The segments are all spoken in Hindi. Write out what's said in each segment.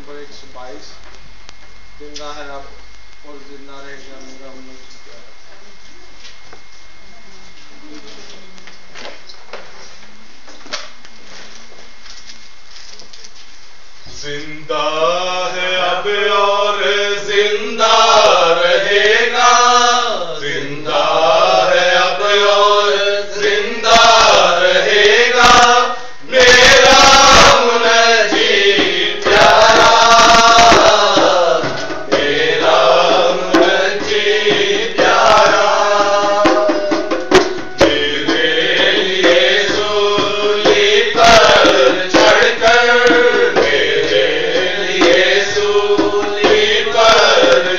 नंबर 122 जिंदा है अब और जिंदा रहेगा मेरा मनुष्य प्यारा। जिंदा है अब और जिंदा रहेगा, जिंदा है अब और जिंदा रहेगा मेरा मुनजी प्यारा, मेरा मुनजी प्यारा। मेरे लिए सूली पर चढ़कर, मेरे लिए सूली पर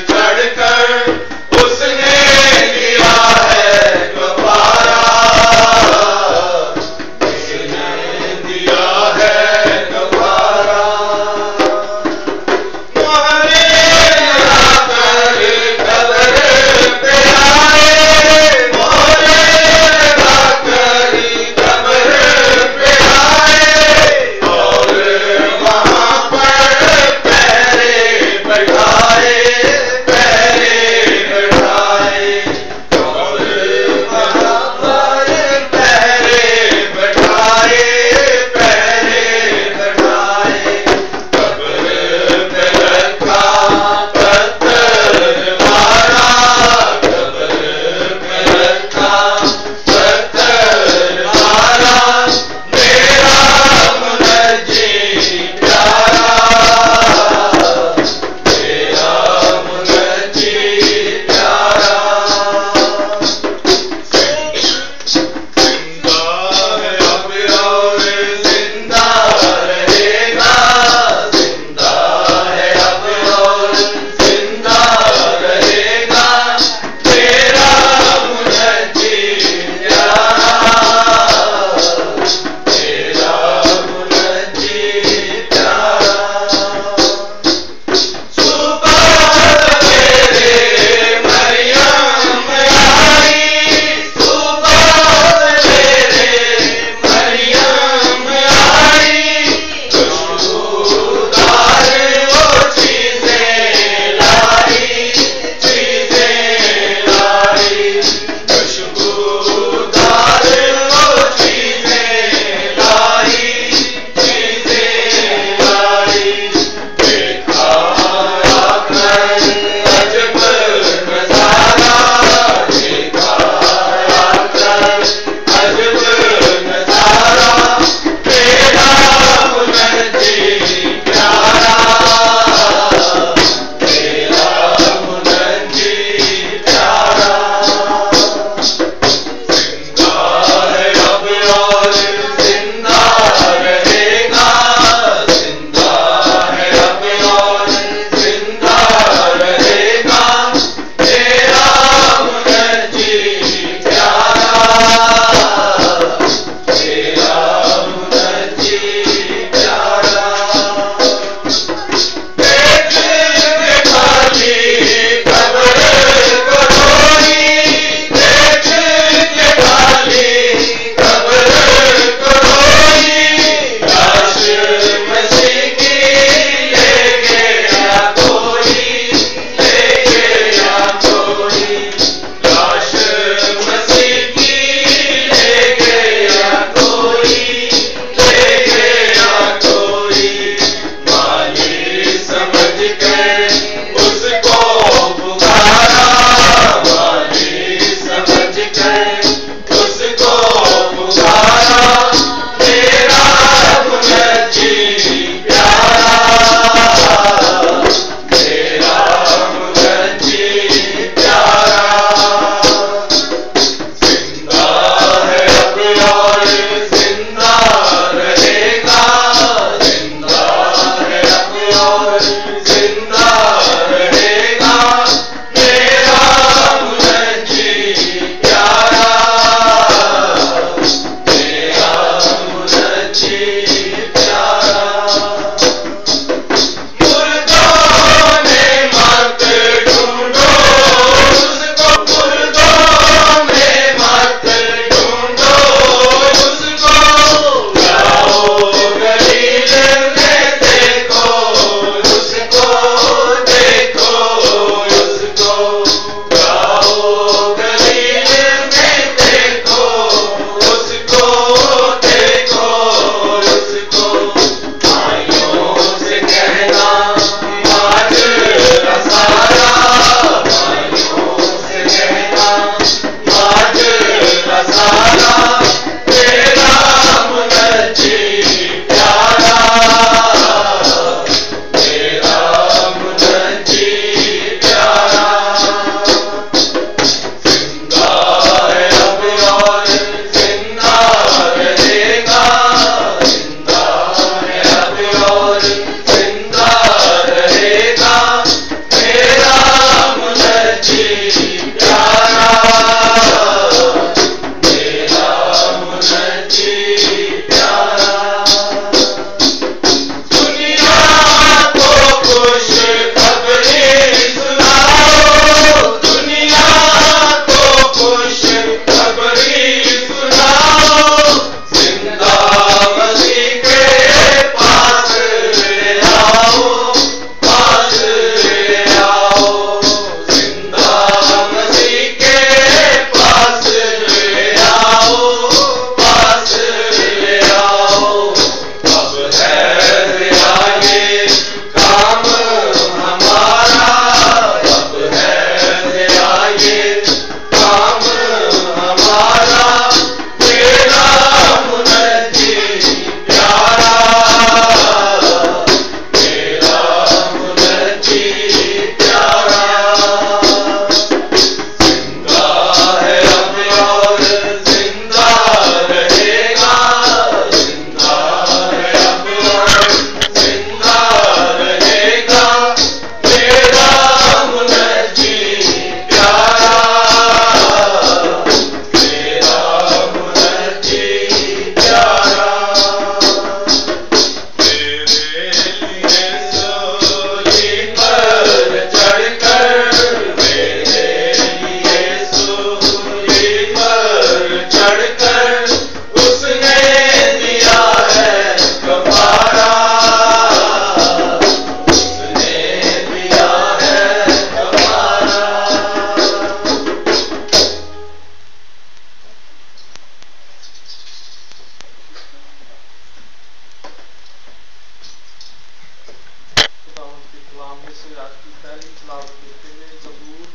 से आज की पहली तिलावत देखते हुए ज़बूर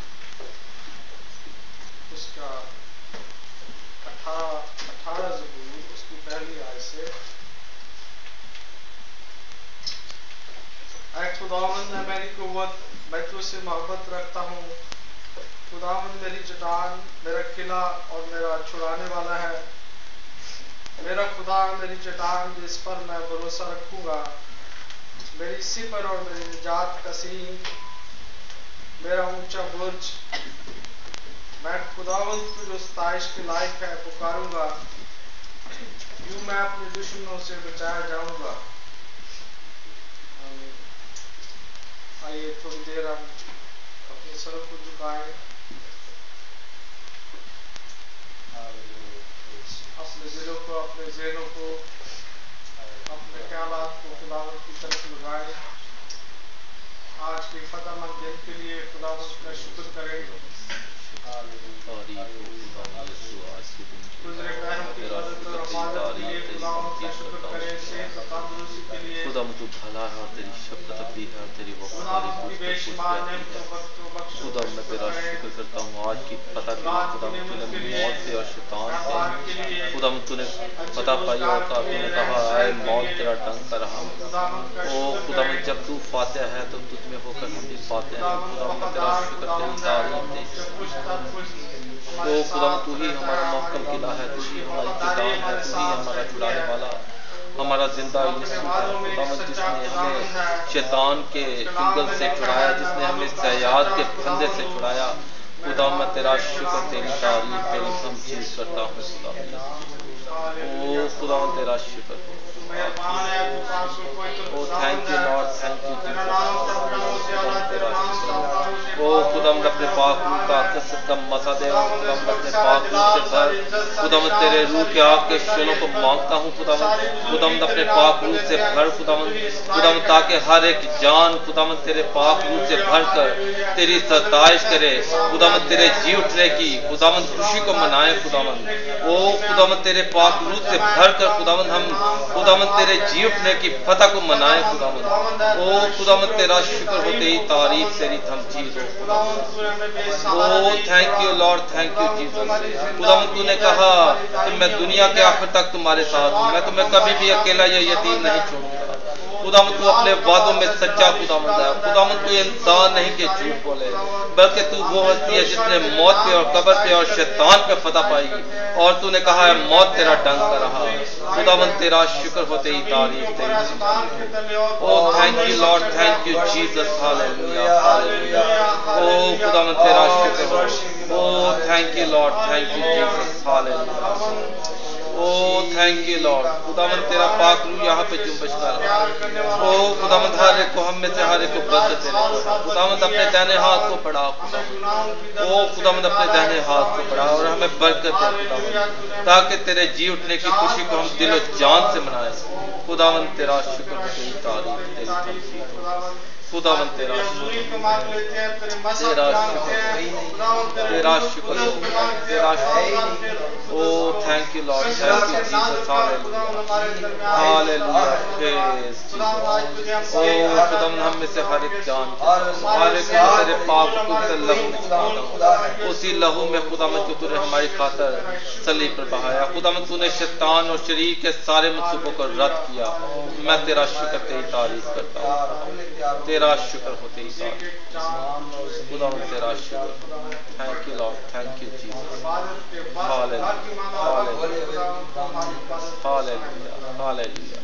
उसका 18 ज़बूर उसकी पहली आयत से। ऐ खुदावंद है मेरी कुव्वत, मैं तुझसे मोहब्बत रखता हूँ। खुदावंद मेरी चट्टान, मेरा किला और मेरा छुड़ाने वाला है। मेरा खुदा मेरी चट्टान जिस पर मैं भरोसा रखूंगा, मेरी सिपर और मेरी निजात का सींग, मेरा ऊंचा बुर्ज। मैं खुदावंद को जो सताइश के लायक है पुकारूंगा, यूं मैं अपने दुश्मनों से बचाया जाऊंगा। आइए थोड़ी देर हम अपने सर को झुकाएं, अपने दिलों को, अपने ज़हनों को, अपने ख्यालात को खुदावंद की तरफ लगाएं। आज के फतहमंद दिन के लिए खुदावंद का शुक्र करें। गुज़रे पैरों की मदद और हिफाजत के लिए खुदावंद का शुक्र करें। सेहत और तंदुरुस्ती के लिए खुदाम तू भला है और तेरी शफ़क़त भी है और तेरी वफ़ादारी खुदावंद की बेशुमार नेमतों को बख्शो। खुदा मैं तेरा शुक्र करता हूँ आज की पता के लिए। खुदा तूने मौत से और शैतान से खुदा तूने पता पाई और तूने कहा आए मौत तेरा डंक कर रहा। ओ खुदा जब तू फातिहा है तो तुझ में होकर हम भी फातिहा हैं। खुदा मैं तेरा शुक्र तेरी तारीफ दे। ओ खुदा तू ही हमारा महकम किला है, तू ही हमारी चट्टान है, तू ही हमारा छुड़ाने वाला, हमारा जिंदा यीशु है। खुदावंद जिसने हमें शैतान के चुंगल से छुड़ाया, जिसने हमें सयाद के फंदे से छुड़ाया। खुदा मैं तेरा शुक्र तेरी तारीफ तेरी तमजीद करता हूँ। खुदा ओ खुदा तेरा शुक्र। ओ thank you Lord, thank you तेरा शुक्र। ओ खुदाम अपने पाक रूह का कसरत का मसा दे, खुदाम अपने पाक रूह से भर। खुदाम तेरे रूह के आग के शलों को मांगता हूँ खुदाम अपने पाक रूह से भर खुदाम ताकि हर एक जान खुदाम तेरे पाक रूह से भर कर तेरी सताइश करे। खुदाम तेरे जी उठने की खुदाम खुशी को मनाए। खुदाम ओ खुदाम तेरे पाक रूह से भर कर खुदाम तेरे जी उठने की फतह को मनाए। खुदाम ओ खुदाम तेरा शुक्र हो, तेरी तारीफ तेरी तमजीद हो। ओ thank you Lord, thank you Jesus. खुदाम तूने कहा कि मैं दुनिया के आखिर तक तुम्हारे साथ हूँ, मैं तुम्हें कभी भी अकेला या यतीम नहीं छोड़ूंगा। खुदाम तू अपने वादों में सच्चा खुदाम है। खुदाम तू इंसान नहीं के झूठ बोले, बल्कि तू वो हस्ती है जिसने मौत पे और कब्र पे और शैतान पे फतह पाई और तूने कहा है मौत तेरा डंक कर रहा। खुदावंद तेरा शुक्र हो, तेरी तारीफ तेरी। ओ thank you Lord, thank you Jesus, hallelujah hallelujah. ओ खुदावंद तेरा शुक्र हो। ओ thank you Lord, thank you Jesus, hallelujah. ओ थैंक यू लॉर्ड। खुदावंद तेरा पाक रूह यहाँ पे जुम्बश कर रहा है। ओ खुदावंद हर एक को हम में से हर एक को बरकत दे रहा है। खुदावंद अपने दाहिने हाथ को बढ़ा। ओ खुदावंद अपने दाहिने हाथ को बढ़ा और हमें बरकत दे खुदावंद, ताकि तेरे जी उठने की खुशी को हम दिलो जान से मनाए। खुदावंद तेरा शुक्र हो, तेरी तारीफ तेरी तमजीद हो। खुदावंद तेरा शुक्र, तेरा शुक्र, तेरा शुक्र। ओ thank you Lord, thank you Jesus, hallelujah hallelujah. Praise Jesus. ओ खुदावंद हम में से हर एक जान हर एक को तेरे पाक पवित्र लहू में छुपाता हूं। उसी लहू में खुदावंद जो तूने हमारी खातिर सलीब पर बहाया। खुदावंद तूने शैतान और शरीर के सारे मंसूबों को रद्द किया। मैं तेरा शुक्र तेरी तारीफ करता हूँ। तेरा शुक्र हो, तेरी तारीफ। खुदावंद तेरा शुक्र। Thank you Lord, thank you Jesus, hallelujah hallelujah hallelujah hallelujah.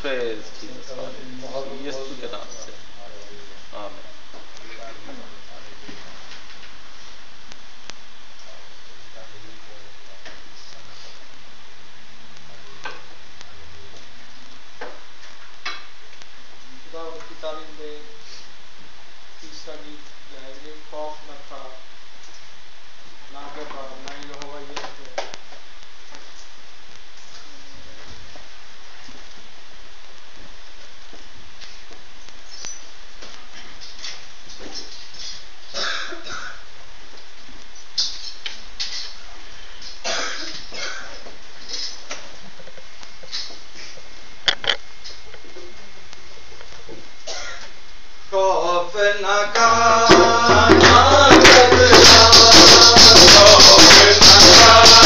Praise Jesus, hallelujah. यीशु के नाम से आमीन। खुदावंद की तारीफ में तीसरा गीत गाएंगे। खौफ न था ना घबरा, मैं यहोवा यीशु हूँ। खौफ अपना गाना बदला, अपना गाना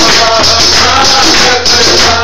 बदला,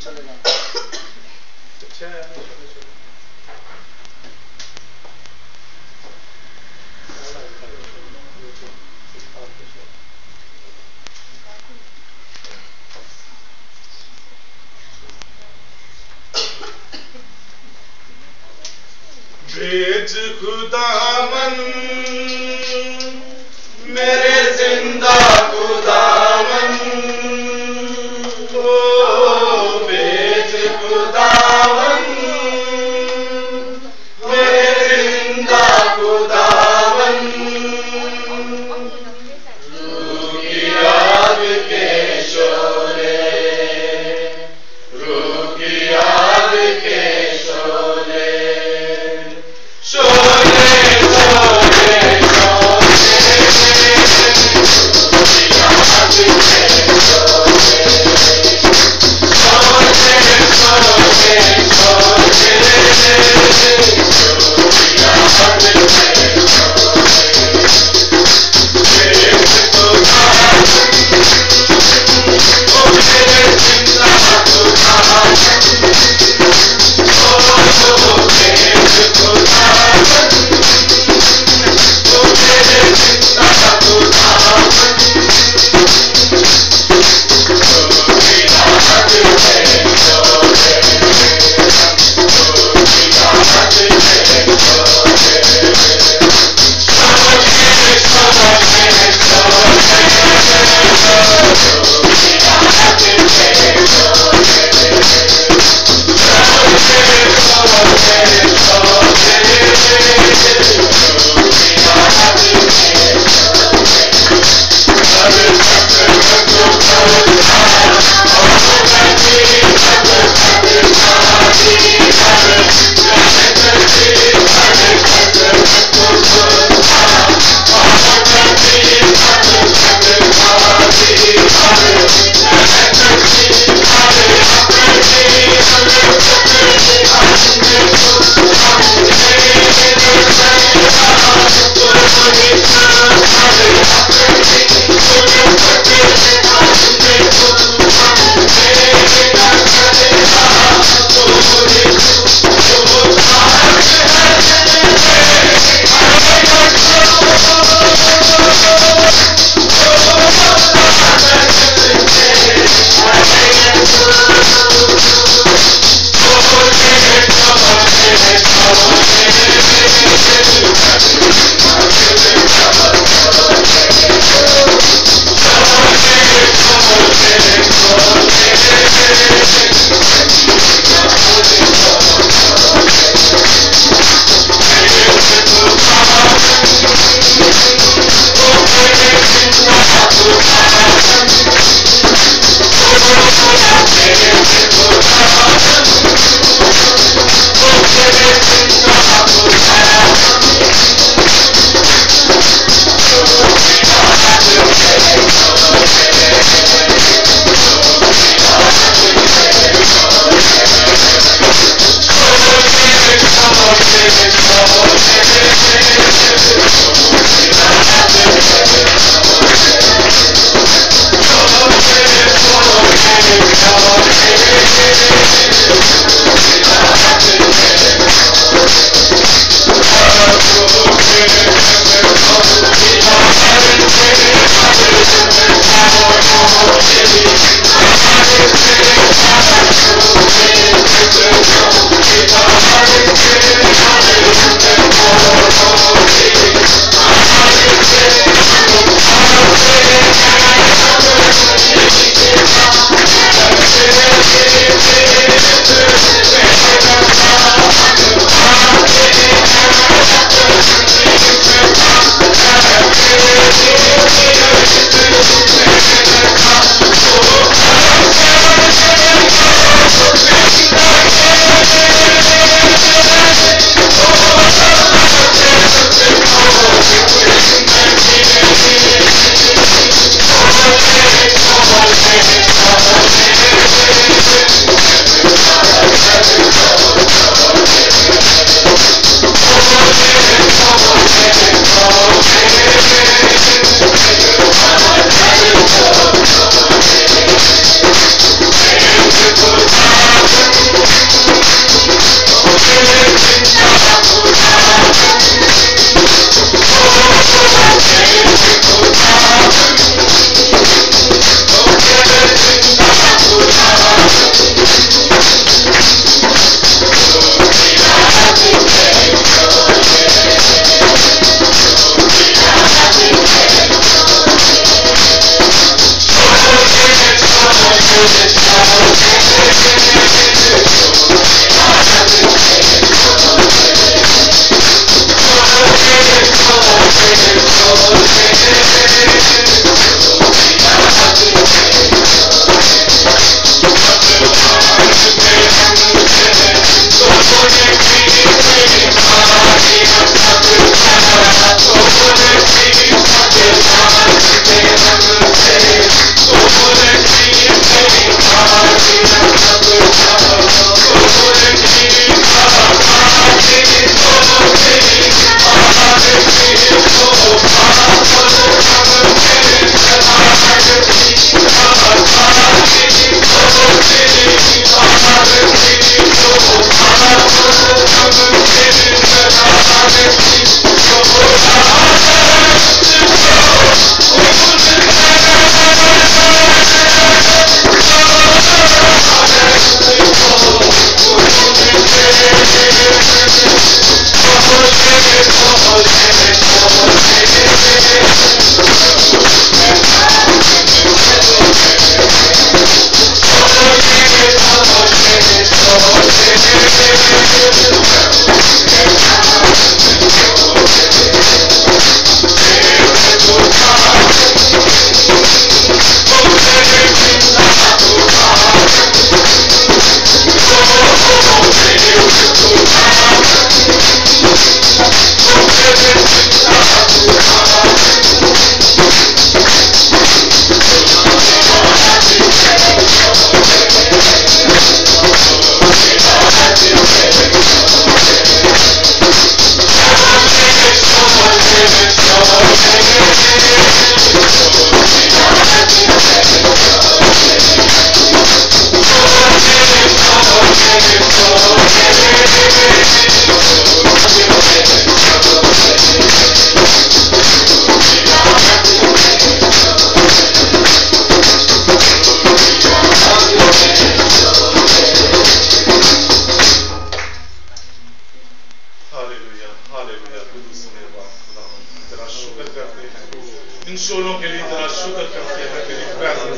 चलेगा। अच्छा है, नहीं चले चले। भेज खुदावन मेरे जिंदा खुदावन, ओ भेज खुदावन मेरे जिंदा खुदावन, रूह की आग के शोले, रूह की आग के शोले, शोले शोले शोले, रूह की आग के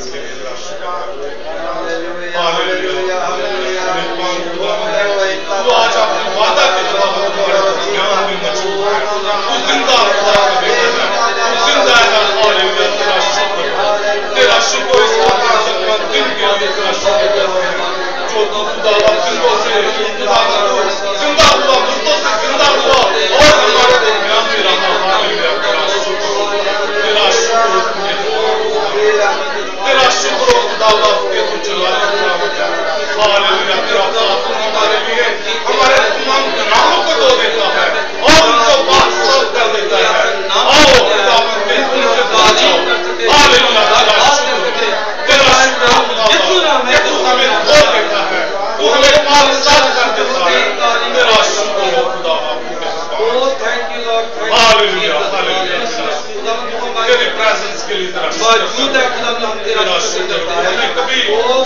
के लिए तेरा शुक्र हालेलुया तू आज अपने वादा के जवाब यहाँ भी मौजूद है तू जिंदा खुदा का बेटा है तू जिंदा है हालेलुया तेरा शुक्र इस दिन के लिए तेरा शुक्र जो तू खुदा जिंदों से खुदा जिंदा हुआ मुर्दों से जिंदा हुआ और हमारे दरमियान में रहा हालेलुया तेरा शुक्र खुदा के तू चला हालेलुया तेरा पाप हमारे लिए हमारे तमाम गुनाहों को धो देता है और उनको पाक साफ कर देता है आओ खुदा के तुमसे बचाओ हालेलुया तेरा शुक्र खुदा कि तू हमें धो देता है तू हमें पाक साफ कर देता है तेरा शुक्र हो खुदा हालेलुया हालेलुया तेरी प्रेजेंस के लिए तेरा शुक्र हमें कभी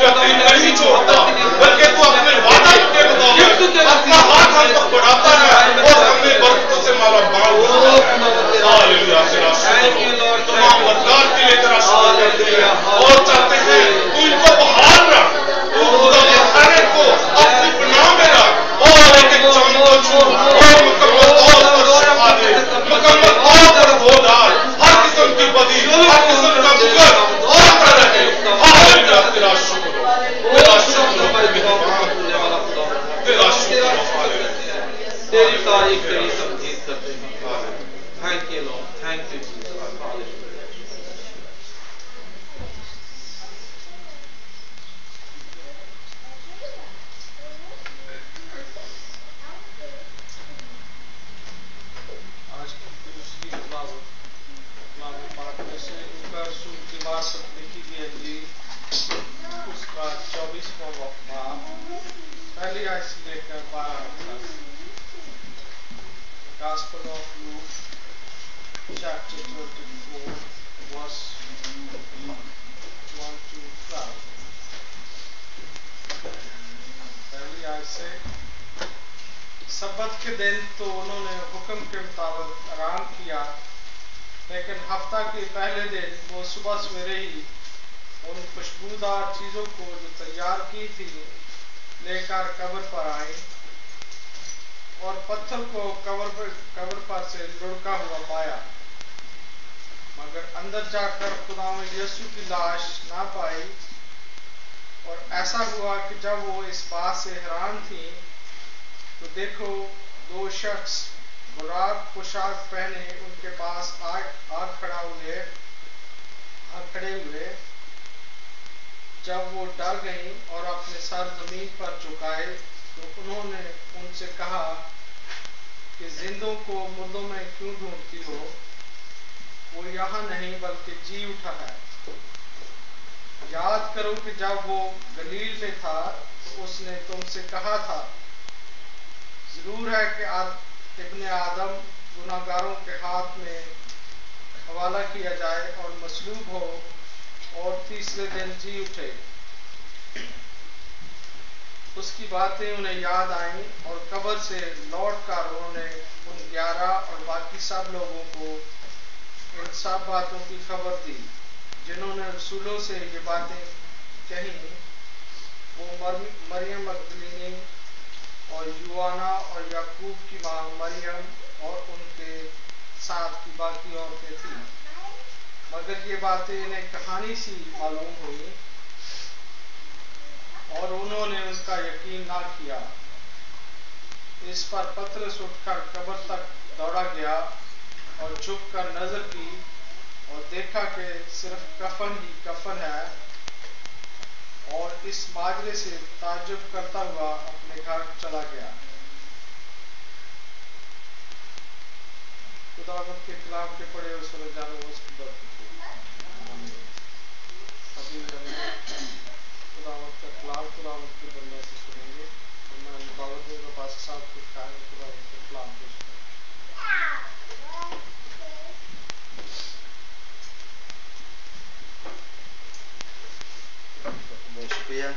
यकीन नहीं छोड़ता बल्कि तू अपने वादा के मुताबिक अपना हाथ हम तक बढ़ाता है और हमें बरकतों से माला माल हालेलुया तेरा शुक्र तमाम बरकत के लिए तेरा शुक्र करते हैं और चाहते हैं तू इनको बहाल रख तू खुदा हर एक को अपनी पनाह में रख और एक एक जान को छू और मुकम्मल तौर पर शिफा दे मुकम्मल तौर पर धो डाल हर किस्म की बदी हर किस्म का बुगर जाता रहे हालेलुया तेरा शुक्र तेरा शुक्र तेरा शुक्र तेरी तारीफ तेरी तमजीद करते हैं thank you Lord thank you उसका 24वां बाब पहली आयत से लेकर 12 तक Gospel of Luke chapter 24 verse 1 to 12 पहली आयत से सब्बत के दिन तो उन्होंने हुक्म के मुताबिक आराम किया लेकिन हफ्ता के पहले दिन वो सुबह सवेरे ही उन खुशबूदार चीजों को जो तैयार की थी लेकर कब्र पर आए और पत्थर को कब्र पर से लुढ़का हुआ पाया मगर अंदर जाकर खुदावंद यीशु की लाश ना पाई और ऐसा हुआ कि जब वो इस बात से हैरान थी तो देखो दो शख्स बुराक पोशाक पहने उनके पास आ खड़े हुए जब वो डर गई और अपने सर जमीन पर झुकाए तो उन्होंने उनसे कहा कि जिंदों को मुर्दों में क्यों ढूंढती हो वो यहाँ नहीं बल्कि जी उठा है याद करो कि जब वो गलील में था तो उसने तुमसे कहा था जरूर है कि इब्ने आदम गुनाहगारों के हाथ में हवाला किया जाए और मसलूब हो और तीसरे दिन जी उठे उसकी बातें उन्हें याद आईं और कब्र से लौटकर उन्होंने उन 11 और बाकी सब लोगों को इन सब बातों की खबर दी जिन्होंने रसूलों से ये बातें कही वो मरियम मगदलीनी और यूआना और याकूब की मां मरियम और उनके साथ की बाकी औरतें थीं मगर ये बातें इन्हें कहानी सी मालूम हुई और उन्होंने उनका यकीन ना किया इस पर पतरस उठकर कब्र तक दौड़ा गया और झुककर नजर की और देखा कि सिर्फ कफन ही कफन है और इस माजरे से ताज्जुब करता हुआ अपने घर चला गया खुदावंद के खिलाफ के पड़े हुए सूरज जानो उसकी बरकत अभी खुदावंद के खिलाफ खुदावंद के बंदे से सुनेंगे और मैं दाऊद के पास साथ कुछ खाएंगे खुदावंद के खिलाफ पेश बहुत शुक्रिया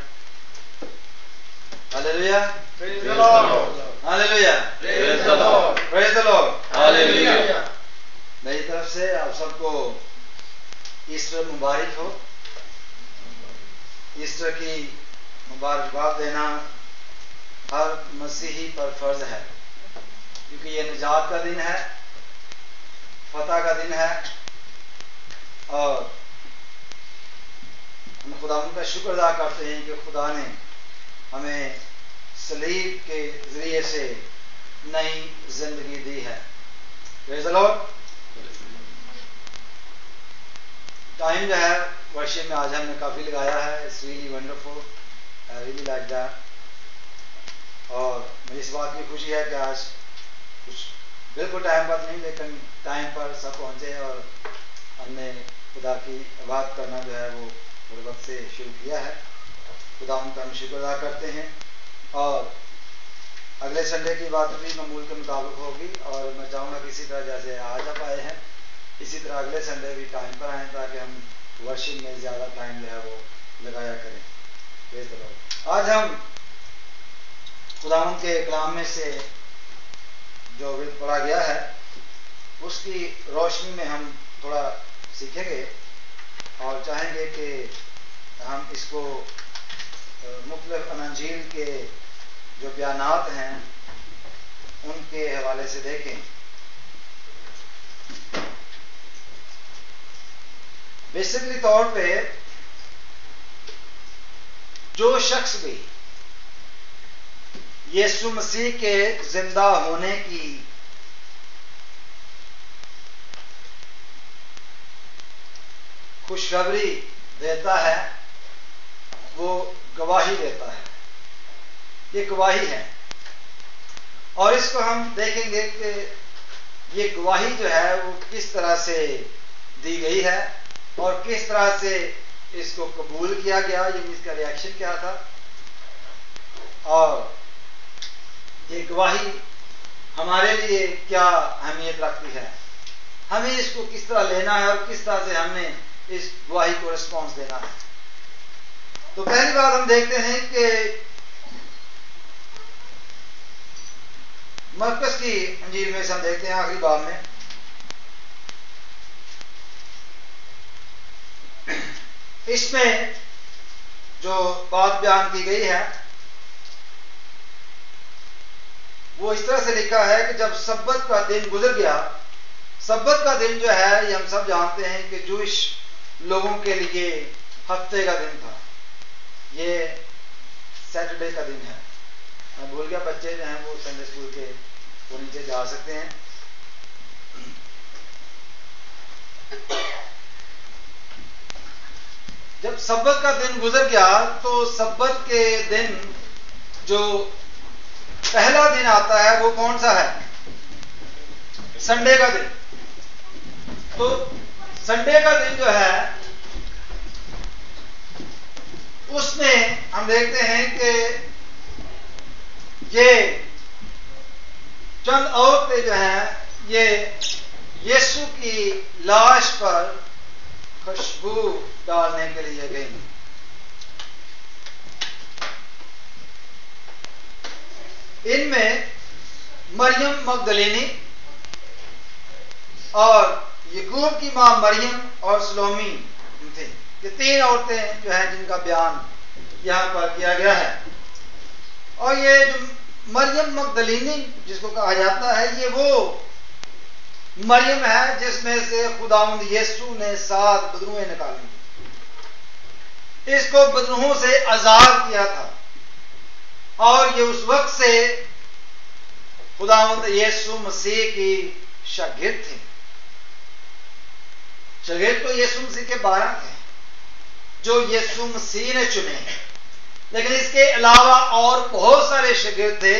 hallelujah Praise the Lord. Hallelujah Praise the Lord. Praise the Lord hallelujah मेरी तरफ से आप सबको ईस्टर मुबारक हो ईस्टर की मुबारकबाद देना हर मसीही पर फर्ज है, क्योंकि ये निजात का दिन है, फतह का दिन है। और हम खुदा का शुक्र अदा करते हैं कि खुदा ने हमें सलीब के जरिए से नई जिंदगी दी है। Praise the Lord. टाइम जो है वर्शिप में आज हमने काफ़ी लगाया है। It's really wonderful, I really like that. और मुझे इस बात की खुशी है कि आज कुछ बिल्कुल टाइम पर नहीं, लेकिन टाइम पर सब पहुँचे और हमने खुदा की इबादत करना जो है वो थोड़े वक्त से शुरू किया है। खुदा उनका हम शुक्र अदा करते हैं। और अगले संडे की बात भी मामूल के मुताबिक होगी, और मैं चाहूँगा कि इसी तरह जैसे आज आप आए हैं इसी तरह अगले संडे भी टाइम पर आएँ, ताकि हम वर्शिप में ज़्यादा टाइम जो है वो लगाया करें। Praise the Lord. आज हम खुदावंद के कलाम में से जो पढ़ा गया है उसकी रोशनी में हम थोड़ा सीखेंगे और चाहेंगे कि हम इसको मुख्तलिफ अंजील के जो बयानात हैं उनके हवाले से देखें। बेसिकली तौर पे जो शख्स भी यीशु मसीह के जिंदा होने की खुशखबरी देता है वो गवाही देता है। ये गवाही है, और इसको हम देखेंगे कि ये गवाही जो है वो किस तरह से दी गई है और किस तरह से इसको कबूल किया गया, ये इसका रिएक्शन क्या था, और ये गवाही हमारे लिए क्या अहमियत रखती है, हमें इसको किस तरह लेना है और किस तरह से हमने इस गवाही को रिस्पॉन्स देना है। तो पहली बात हम देखते हैं कि मरकस की अंजील में से हम देखते हैं आखिरी बाब में इसमें जो बात बयान की गई है वो इस तरह से लिखा है कि जब सब्बत का दिन गुजर गया। सब्बत का दिन जो है ये हम सब जानते हैं कि जूइश लोगों के लिए हफ्ते का दिन था। ये सैटरडे का दिन है। मैं भूल गया, बच्चे जो हैं वो संडे स्कूल के वो नीचे जा सकते हैं। जब सब्बत का दिन गुजर गया तो सब्बत के दिन जो पहला दिन आता है वो कौन सा है? संडे का दिन। तो संडे का दिन जो है उसमें हम देखते हैं कि ये चंद औरतें जो हैं ये यीशु की लाश पर खुशबू डालने के लिए गई। इनमें मरियम मगदलीनी और याकूब की मां मरियम और सलोमी थे। ये तीन औरतें जो हैं जिनका बयान यहां पर किया गया है। और ये जो मरियम मगदलीनी जिसको कहा जाता है ये वो मरियम है जिसमें से खुदावंद यीशु ने 7 बदरूहें निकाली, इसको बदरूहों से आजाद किया था। और ये उस वक्त से खुदावंद यीशु मसीह की शागिर्द थे। शागिर्द तो यीशु मसीह के 12 थे जो यीशु मसीह ने चुने, लेकिन इसके अलावा और बहुत सारे शागिर्द थे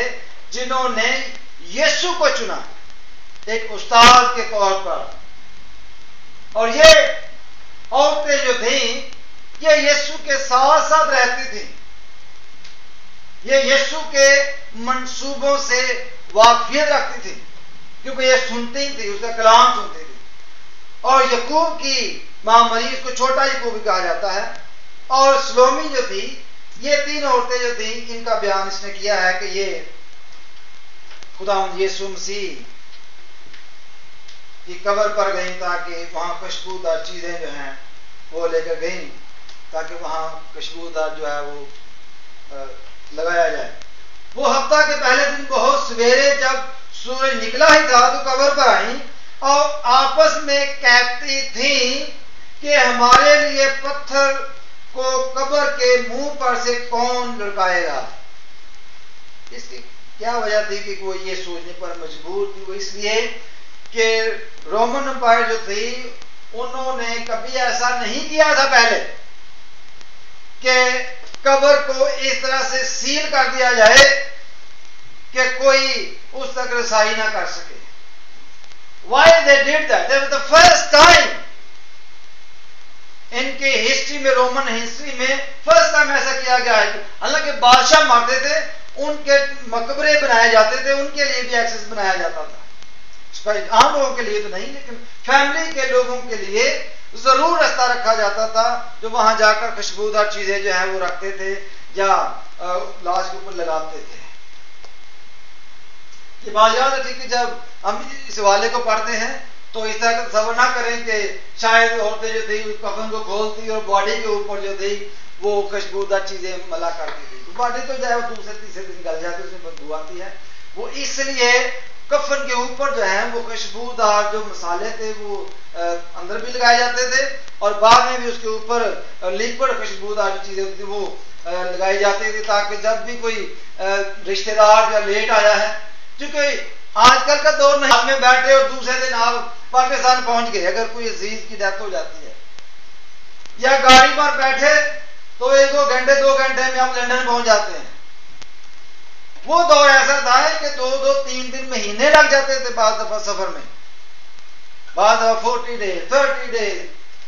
जिन्होंने यीशु को चुना एक उस्ताद के तौर पर। और ये औरतें जो थीं ये यीशु के साथ साथ रहती थीं। ये यीशु के मंसूबों से वाकफियत रखती थी क्योंकि ये सुनती थी, उसका कलाम सुनती थी। और याकूब की मां मरियम, इसको छोटा याकूब भी कहा जाता है, और सलोमी जो थी, ये 3 औरतें जो थी इनका बयान इसने किया है कि ये खुदावंद यीशु मसीह की कब्र पर गई ताकि वहां खुशबूदार चीजें जो हैं वो लेकर गई। ताकि वहां खुशबूदार जो है वो लगाया जाए। वो हफ्ता के पहले दिन बहुत सवेरे जब सूरज निकला ही था तो कब्र पर आई और आपस में कहती थी कि हमारे लिए पत्थर को कब्र के मुंह पर से कौन लुढ़काएगा। इसकी क्या वजह थी कि वो ये सोचने पर मजबूर थी? वो इसलिए कि रोमन एम्पायर जो थी उन्होंने कभी ऐसा नहीं किया था पहले कि कब्र को इस तरह से सील कर दिया जाए कि कोई उस तक रसाई ना कर सके। Why they did that? That was the first time इनके हिस्ट्री में, रोमन हिस्ट्री में फर्स्ट टाइम ऐसा किया गया है। हालांकि बादशाह मरते थे, उनके मकबरे बनाए जाते थे, उनके लिए भी एक्सेस बनाया जाता था। आम लोगों के लिए तो नहीं, लेकिन फैमिली के लोगों के लिए जरूर रास्ता रखा जाता था जो वहां जाकर खुशबूदार चीजें जो है वो रखते थे या लाश के ऊपर लगाते थे। ये बात याद रखिए कि जब हम इस हवाले को पढ़ते हैं तो इस तरह का तस्वर ना करें कि शायद औरतें जो थी कफन को खोलती और बॉडी के ऊपर जो थी वो खुशबूदार चीजें मला करती थी। बॉडी तो जो है वो दूसरे तीसरे दिन गल जाती है, उसमें बदबू आती है। वो इसलिए कफन के ऊपर जो है वो खुशबूदार जो मसाले थे वो अंदर भी लगाए जाते थे और बाद में भी उसके ऊपर लिक्विड खुशबूदार जो चीजें होती थी वो लगाई जाती थी, ताकि जब भी कोई रिश्तेदार या लेट आया है, क्योंकि आजकल का दौर नहीं में बैठे और दूसरे दिन आप पाकिस्तान पहुंच गए, अगर कोई अजीज की डेथ हो जाती है या गाड़ी पर बैठे तो 1-2 घंटे में आप लंदन पहुंच जाते हैं। वो दौर ऐसा था कि 2-3 दिन, महीने लग जाते थे बाद दफा सफर में, बाद दफा 40 डेज, 30 डेज,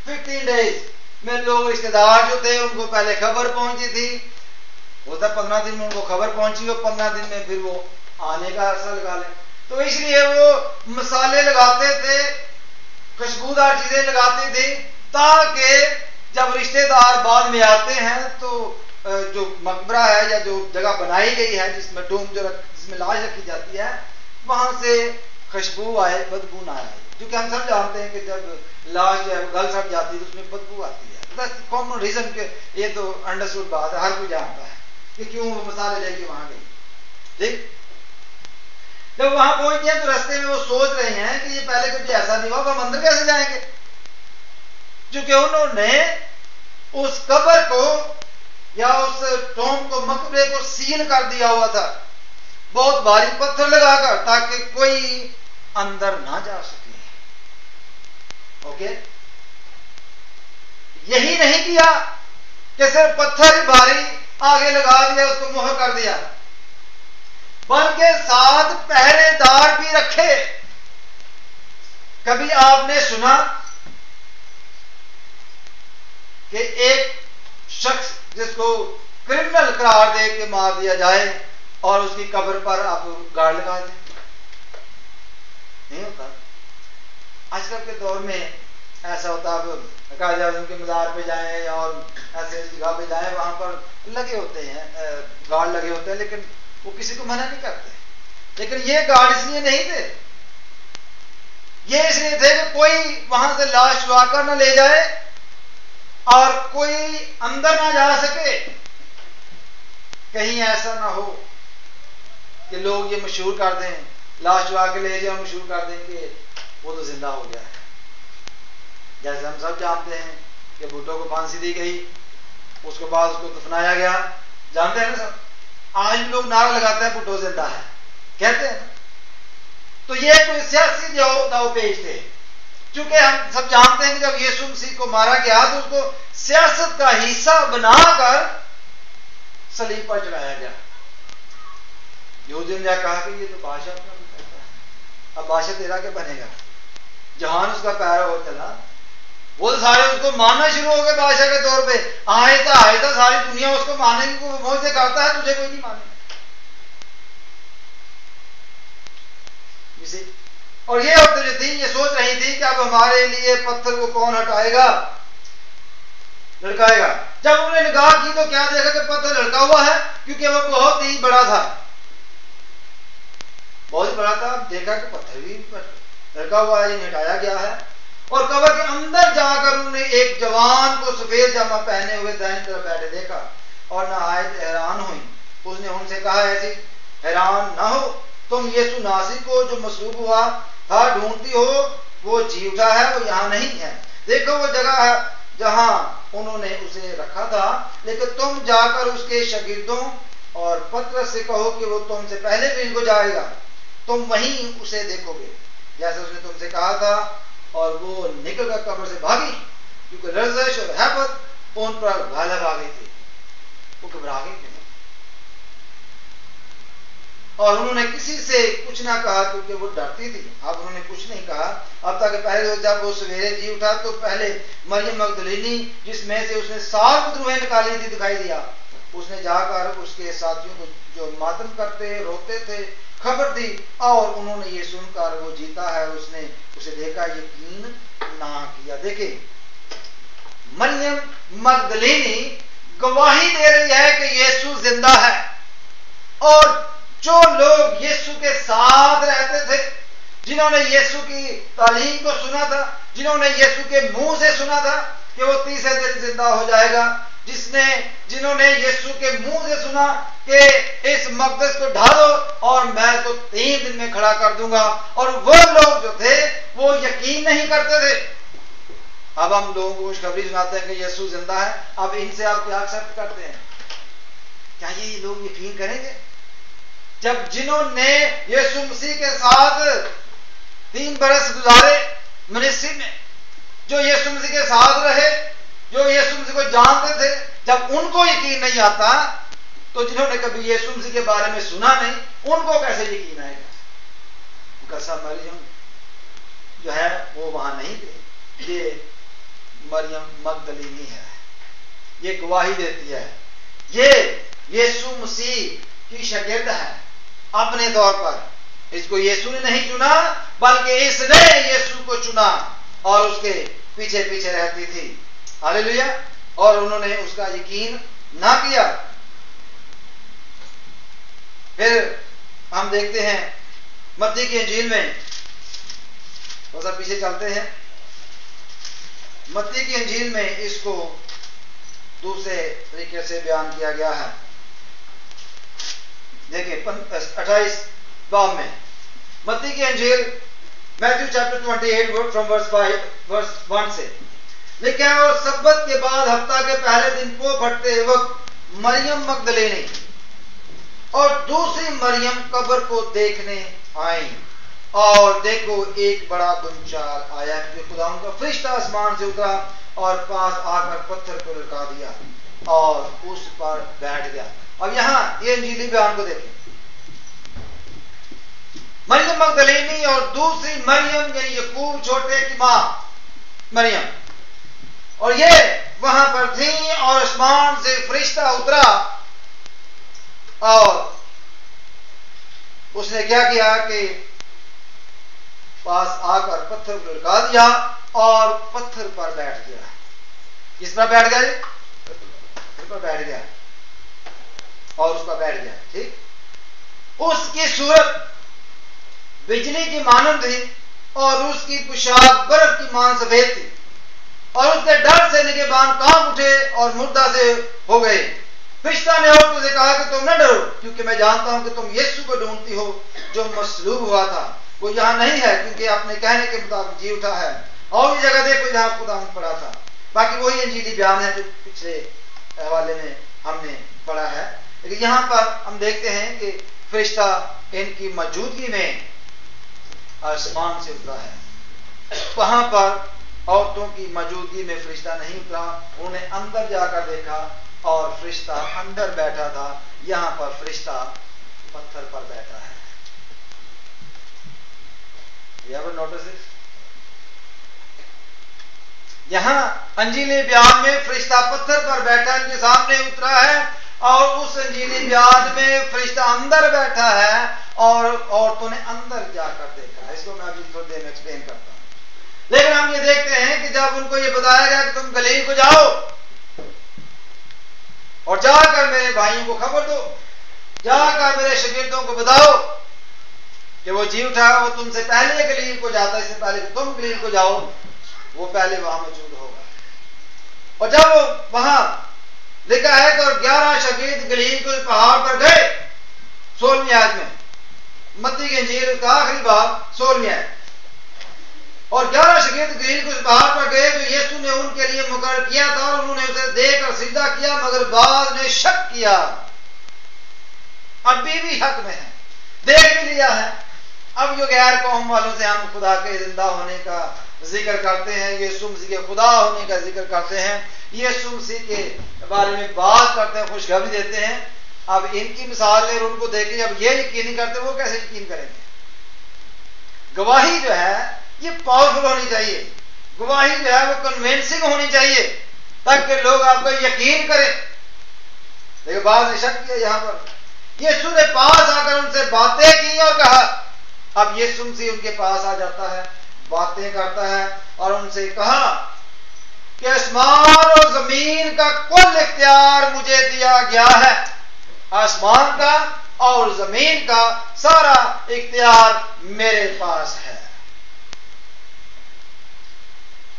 15 डेज में लोग रिश्तेदार जो थे उनको पहले खबर पहुंची थी, होता 15 दिन में उनको खबर पहुंची और 15 दिन में फिर वो आने का अरसा लगा ले। तो इसलिए वो मसाले लगाते थे, खुशबूदार चीजें लगाते थे, ताकि जब रिश्तेदार बाद में आते हैं तो जो मकबरा है या जो जगह बनाई गई है जिसमें डूम जिसमें लाश रखी जाती है वहां से खुशबू आए, बदबू ना आए। क्योंकि हम सब जानते हैं कि जब लाश जो है गल सड़ जाती है तो उसमें बदबू आती है। कॉमन रीजन के ये तो अंडरस्टूड बात है, हर कोई जानता है कि क्यों वो मसाले लेके वहां गई। ठीक, जब वहां पहुंच गए तो रास्ते में वो सोच रहे हैं कि ये पहले कभी ऐसा नहीं हुआ, हम अंदर कैसे जाएंगे, क्योंकि उन्होंने उस कब्र को या उस टॉम को, मकबरे को सील कर दिया हुआ था बहुत भारी पत्थर लगाकर, ताकि कोई अंदर ना जा सके। ओके, यही नहीं किया कि सिर्फ पत्थर ही भारी आगे लगा दिया, उसको मोहर कर दिया, बल्कि साथ पहरेदार भी रखे। कभी आपने सुना कि एक शख्स जिसको क्रिमिनल करार दे के मार दिया जाए और उसकी कब्र पर आप गाड़ लगा दें? नहीं होता। आजकल के दौर में ऐसा होता है, आप कायदे आज़म के मज़ार पे जाएं और ऐसे जगह पे जाएं, वहां पर लगे होते हैं, गार्ड लगे होते हैं, लेकिन वो किसी को मना नहीं करते। लेकिन ये गार्ड इसलिए नहीं थे, ये इसलिए थे कि कोई वहां से लाश छुड़ाकर ना ले जाए और कोई अंदर ना जा सके। कहीं ऐसा ना हो कि लोग ये मशहूर कर दें, लाश छुड़ा के ले जाए, मशहूर कर दें कि वो तो जिंदा हो गया है। जैसे हम सब जानते हैं कि भुट्टो को फांसी दी गई, उसके बाद उसको दफनाया गया, जानते हैं ना सब। आज लोग नारा लगाते हैं भुट्टो जिंदा है, कहते हैं ना। तो ये कोई सियासी दावपेच थे, क्योंकि हम सब जानते हैं कि जब यीशु मसीह को मारा गया तो उसको सियासत का हिस्सा बनाकर सलीब पर चढ़ाया गया। यहूदियों ने कहा कि ये तो बादशाह अपना करता है, अब बादशाह तेरा क्या बनेगा। जहान उसका पैरा हो चला, वो तो सारे उसको मानना शुरू हो गए बादशाह के तौर पे। आहिस्ता आहिस्ता सारी दुनिया उसको मानने की कोशिश करता है, तुझे कोई नहीं मानेगा। और ये औरतें जो थी ये सोच रही थी कि अब हमारे लिए पत्थर को कौन हटाएगा, लड़काएगा। जब उन्होंने निगाह की तो क्या देखा कि पत्थर लड़का हुआ है, क्योंकि वो बहुत ही बड़ा था, बहुत ही बड़ा था। देखा कि पत्थर भी लड़का हुआ है, ये हटाया गया है और कब्र के अंदर जाकर उन्होंने एक जवान को सफेद जामा पहने हुए दाहिनी तरफ बैठे देखा और नहायत हैरान हुई। उसने उनसे कहा, ऐसी हैरान ना हो, तुम यीशु नासरी को जो मसलूब हुआ था ढूंढती हो, वो जी उठा है, वो यहाँ नहीं है। देखो वो जगह है जहां उन्होंने उसे रखा था, लेकिन तुम जाकर उसके शागिर्दों और पतरस से कहो कि वो तुमसे पहले गलील को जाएगा, तुम वहीं उसे देखोगे जैसे उसने तुमसे कहा था। और वो निकलकर कब्र से भागी, क्योंकि लर्जश और हैबत उन पर गालिब आ गई थी, वो घबरा गई थी। और उन्होंने किसी से कुछ ना कहा क्योंकि वो डरती थी। अब उन्होंने कुछ नहीं कहा अब तक। पहले जब वो सवेरे जी उठा तो पहले मरियम मगदलीनी, जिसमें से उसने 7 रूहें निकाली थी, दिखाई दिया। उसने जाकर उसके साथियों को जो मातम करते रोते थे खबर दी, और उन्होंने ये सुनकर वो जीता है उसने उसे देखा, यकीन ना किया। देखिए मरियम मगदलीनी गवाही दे रही है कि यीशु जिंदा है, और जो लोग यीशु के साथ रहते थे, जिन्होंने यीशु की तालीम को सुना था, जिन्होंने यीशु के मुंह से सुना था कि वो तीसरे दिन जिंदा हो जाएगा, जिन्होंने यीशु के मुंह से सुना कि इस मकदस को ढालो और मैं तो 3 दिन में खड़ा कर दूंगा, और वो लोग जो थे वो यकीन नहीं करते थे। अब हम लोगों को खुशखबरी सुनाते हैं कि यीशु जिंदा है। अब इनसे आप क्या एक्सेप्ट करते हैं? क्या ये लोग यकीन करेंगे? जब जिन्होंने यीशु मसीह के साथ 3 बरस गुजारे मिनिस्ट्री में, जो यीशु मसीह के साथ रहे, जो यीशु मसीह को जानते थे, जब उनको यकीन नहीं आता तो जिन्होंने कभी यीशु मसीह के बारे में सुना नहीं, उनको कैसे यकीन आएगा? उनका मरियम जो है वो वहां नहीं थे। ये मरियम मगदलीनी है, ये गवाही देती है, ये यीशु मसीह की शागिर्द है अपने तौर पर। इसको यीशु ने नहीं चुना, बल्कि इसने यीशु को चुना और उसके पीछे पीछे रहती थी। हालेलुया। और उन्होंने उसका यकीन ना किया। फिर हम देखते हैं मत्ती की इंजील में, थोड़ा सा पीछे चलते हैं। मत्ती की इंजील में इसको दूसरे तरीके से बयान किया गया है। देखिए 28 बाब में मत्ती की इंजील, मैथ्यू चैप्टर 28 फ्रॉम वर्स 1 से लिखा है, और सब्बत के बाद हफ्ता के पहले दिन को फटते वक्त मरियम मगदलीनी और दूसरी मरियम कब्र को देखने आई, और देखो एक बड़ा गुंचाल आया कि खुदा का फरिश्ता आसमान से उतरा और पास आकर पत्थर को लटका दिया और उस पर बैठ गया। अब यहां ये इंजीली बयान को देखें। मरियम मगदलीनी और दूसरी मरियम यानी यकूब छोटे की मां मरियम, और ये वहां पर थी, और आसमान से फरिश्ता उतरा और उसने क्या किया कि पास आकर पत्थर को लटका दिया और पत्थर पर बैठ गया। किस पर बैठ गया? पत्थर पर बैठ गया और उस पर बैठ गया। ठीक। उसकी सूरत बिजली की मानंद थी और उसकी पोशाक बर्फ की मान सफेद थी, और उसके डर से निगहबान कांप उठे और मुर्दा से हो गए। फरिश्ता ने औरतों से कहा कि तुम न डरो, क्योंकि मैं जानता हूं कि तुम यीशु को ढूंढती हो जो मसलूब हुआ था। वो यहां नहीं है, क्योंकि अपने कहने के मुताबिक जी उठा है। और ये जगह देखो जहां खुदा पड़ा था। बाकी वही इंजीली बयान है जो पिछले हवाले में हमने पढ़ा है, लेकिन यहां पर हम देखते हैं कि फरिश्ता इनकी मौजूदगी में आसमान से उतरा है। वहां पर औरतों की मौजूदगी में फरिश्ता नहीं उतरा, उन्होंने अंदर जाकर देखा और फरिश्ता अंदर बैठा था। यहां पर फरिश्ता पत्थर पर बैठा है। नोटिस यहां अंजीली बयान में फरिश्ता पत्थर पर बैठा इनके सामने उतरा है, और उस अंजीली बयान में फरिश्ता अंदर बैठा है और औरतों ने अंदर जाकर देखा। इसको मैं अभी थोड़ी देर में एक्सप्लेन करता हूं। लेकिन हम ये देखते हैं कि जब उनको ये बताया गया कि तुम गलील को जाओ और जाकर मेरे भाइयों को खबर दो, जाकर मेरे शागिर्दों को बताओ कि वो जी उठा, वो तुमसे पहले गलील को जाता, इससे पहले तुम गलील को जाओ। वो पहले वहां मौजूद होगा। और जब वो वहां लिखा है कि 11 शागिर्द गलील के पहाड़ पर गए, 16वीं आयत में, मत्ती की इंजील का आखिरी बाब 16वीं आयत। और 11 शागिर्द गलील के पहाड़ पर गए जो यीशु ने उनके लिए मुकर्रर किया था, और उन्होंने उसे देखकर सिजदा किया, मगर बाद ने शक किया। अभी भी हक में है, देख भी लिया है। अब जो गैर कौम वालों से हम खुदा के जिंदा होने का जिक्र करते हैं, यीशु मसीह के खुदा होने का जिक्र करते हैं, यीशु मसीह के बारे में बात करते हैं, खुशखबरी देते हैं। अब इनकी मिसाल ले, उनको देखे अब ये यकीन नहीं करते, वो कैसे यकीन करेंगे? गवाही जो है ये पावरफुल होनी चाहिए, गवाही जो है वो कन्विंसिंग होनी चाहिए, ताकि लोग आपको यकीन करें। लेकिन बाद ने शक किया। यहां पर यीशु ने पास आकर उनसे बातें की और कहा। अब यीशु मसीह उनके पास आ जाता है, बातें करता है और उनसे कहा कि आसमान और जमीन का कुल इख्तियार मुझे दिया गया है। आसमान का और जमीन का सारा इख्तियार मेरे पास है।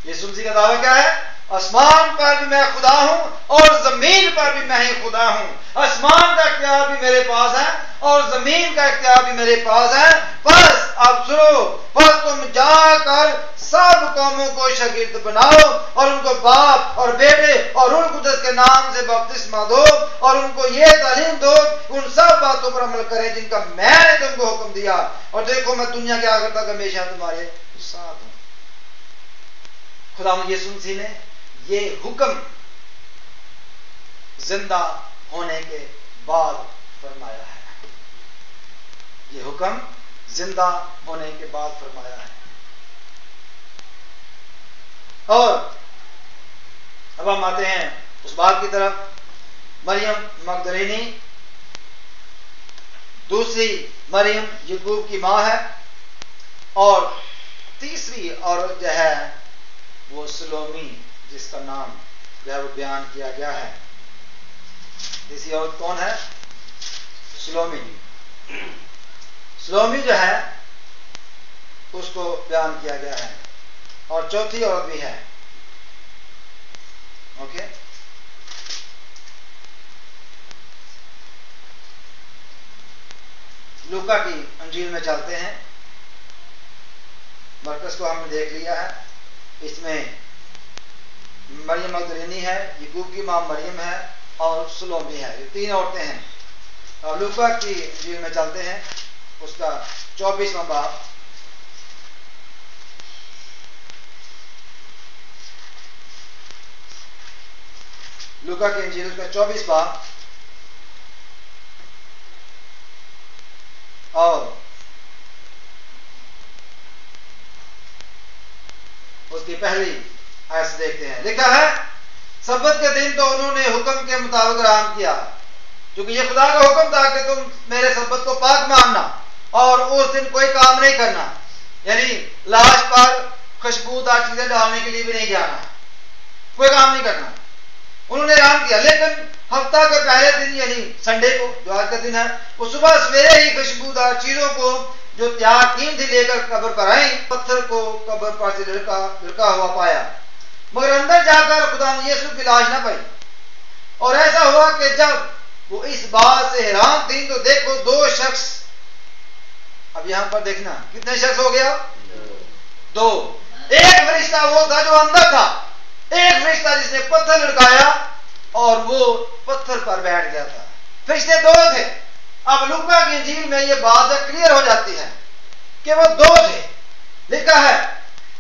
यीशु मसीह का दावा क्या है? आसमान पर भी मैं खुदा हूं और जमीन पर भी मैं ही खुदा हूं। आसमान का इख्तियार भी मेरे पास है और जमीन का इख्तियार भी मेरे पास है। बस अब सुनो, बस तुम जाकर सब कौमों को शागिर्द बनाओ और उनको बाप और बेटे और रूह कुदस के नाम से बपतिस्मा दो और उनको ये तालीम दो, उन सब बातों पर अमल करें जिनका मैंने तुमको हुक्म दिया, और देखो मैं दुनिया के आखिर तक हमेशा तुम्हारे साथ हूं। खुदा यीशु मसीह ने ये हुक्म जिंदा होने के बाद फरमाया है, ये हुक्म जिंदा होने के बाद फरमाया है। और अब हम आते हैं उस बात की तरफ, मरियम मगदलीनी दूसरी मरियम याकूब की मां है, और तीसरी औरत जो है वो सलोमी, जिसका नाम जो है वो बयान किया गया है। तीसरी औरत कौन है? सलोमी। सलोमी जो है उसको बयान किया गया है, और चौथी औरत भी है। ओके, लूका की अंजील में चलते हैं। मरकज को हमने देख लिया है, इसमें मरियम मगदलीनी है, याकूब की मां मरियम है और सलोमी है, ये तीन औरतें हैं। अब लूका की अंजील में चलते हैं, उसका 24वां बाब। लूका की अंजील उसका 24 बाब और उसकी पहली आयत देखते हैं। लिखा है, सब्बत के दिन तो उन्होंने हुक्म के मुताबिक आराम किया, क्योंकि ये खुदा का हुक्म था कि तुम मेरे सब्बत को पाक मानना और उस दिन कोई काम नहीं करना, यानी लाश पर खुशबूदार चीजें डालने के लिए भी नहीं जाना, कोई काम नहीं करना। उन्होंने आराम किया, लेकिन हफ्ता के पहले दिन यानी संडे को, जो आज का दिन है, वो सुबह सवेरे ही खुशबूदार चीजों को जो तैयार की थी लेकर कब्र पर आई। पत्थर को कब्र पर से लड़का हुआ पाया, मगर अंदर जाकर खुदा यीशु की लाश न पाई। और ऐसा हुआ कि जब वो इस बात से हैरान थी तो देखो दो शख्स, अब यहां पर देखना कितने शख्स हो गया? दो। एक फरिश्ता वो था जो अंदर था, एक फरिश्ता जिसने पत्थर लड़काया और वो पत्थर पर बैठ गया था। फरिश्ते दो थे। अब लूका की इंजील में ये बात क्लियर हो जाती है कि वो दो थे। लिखा है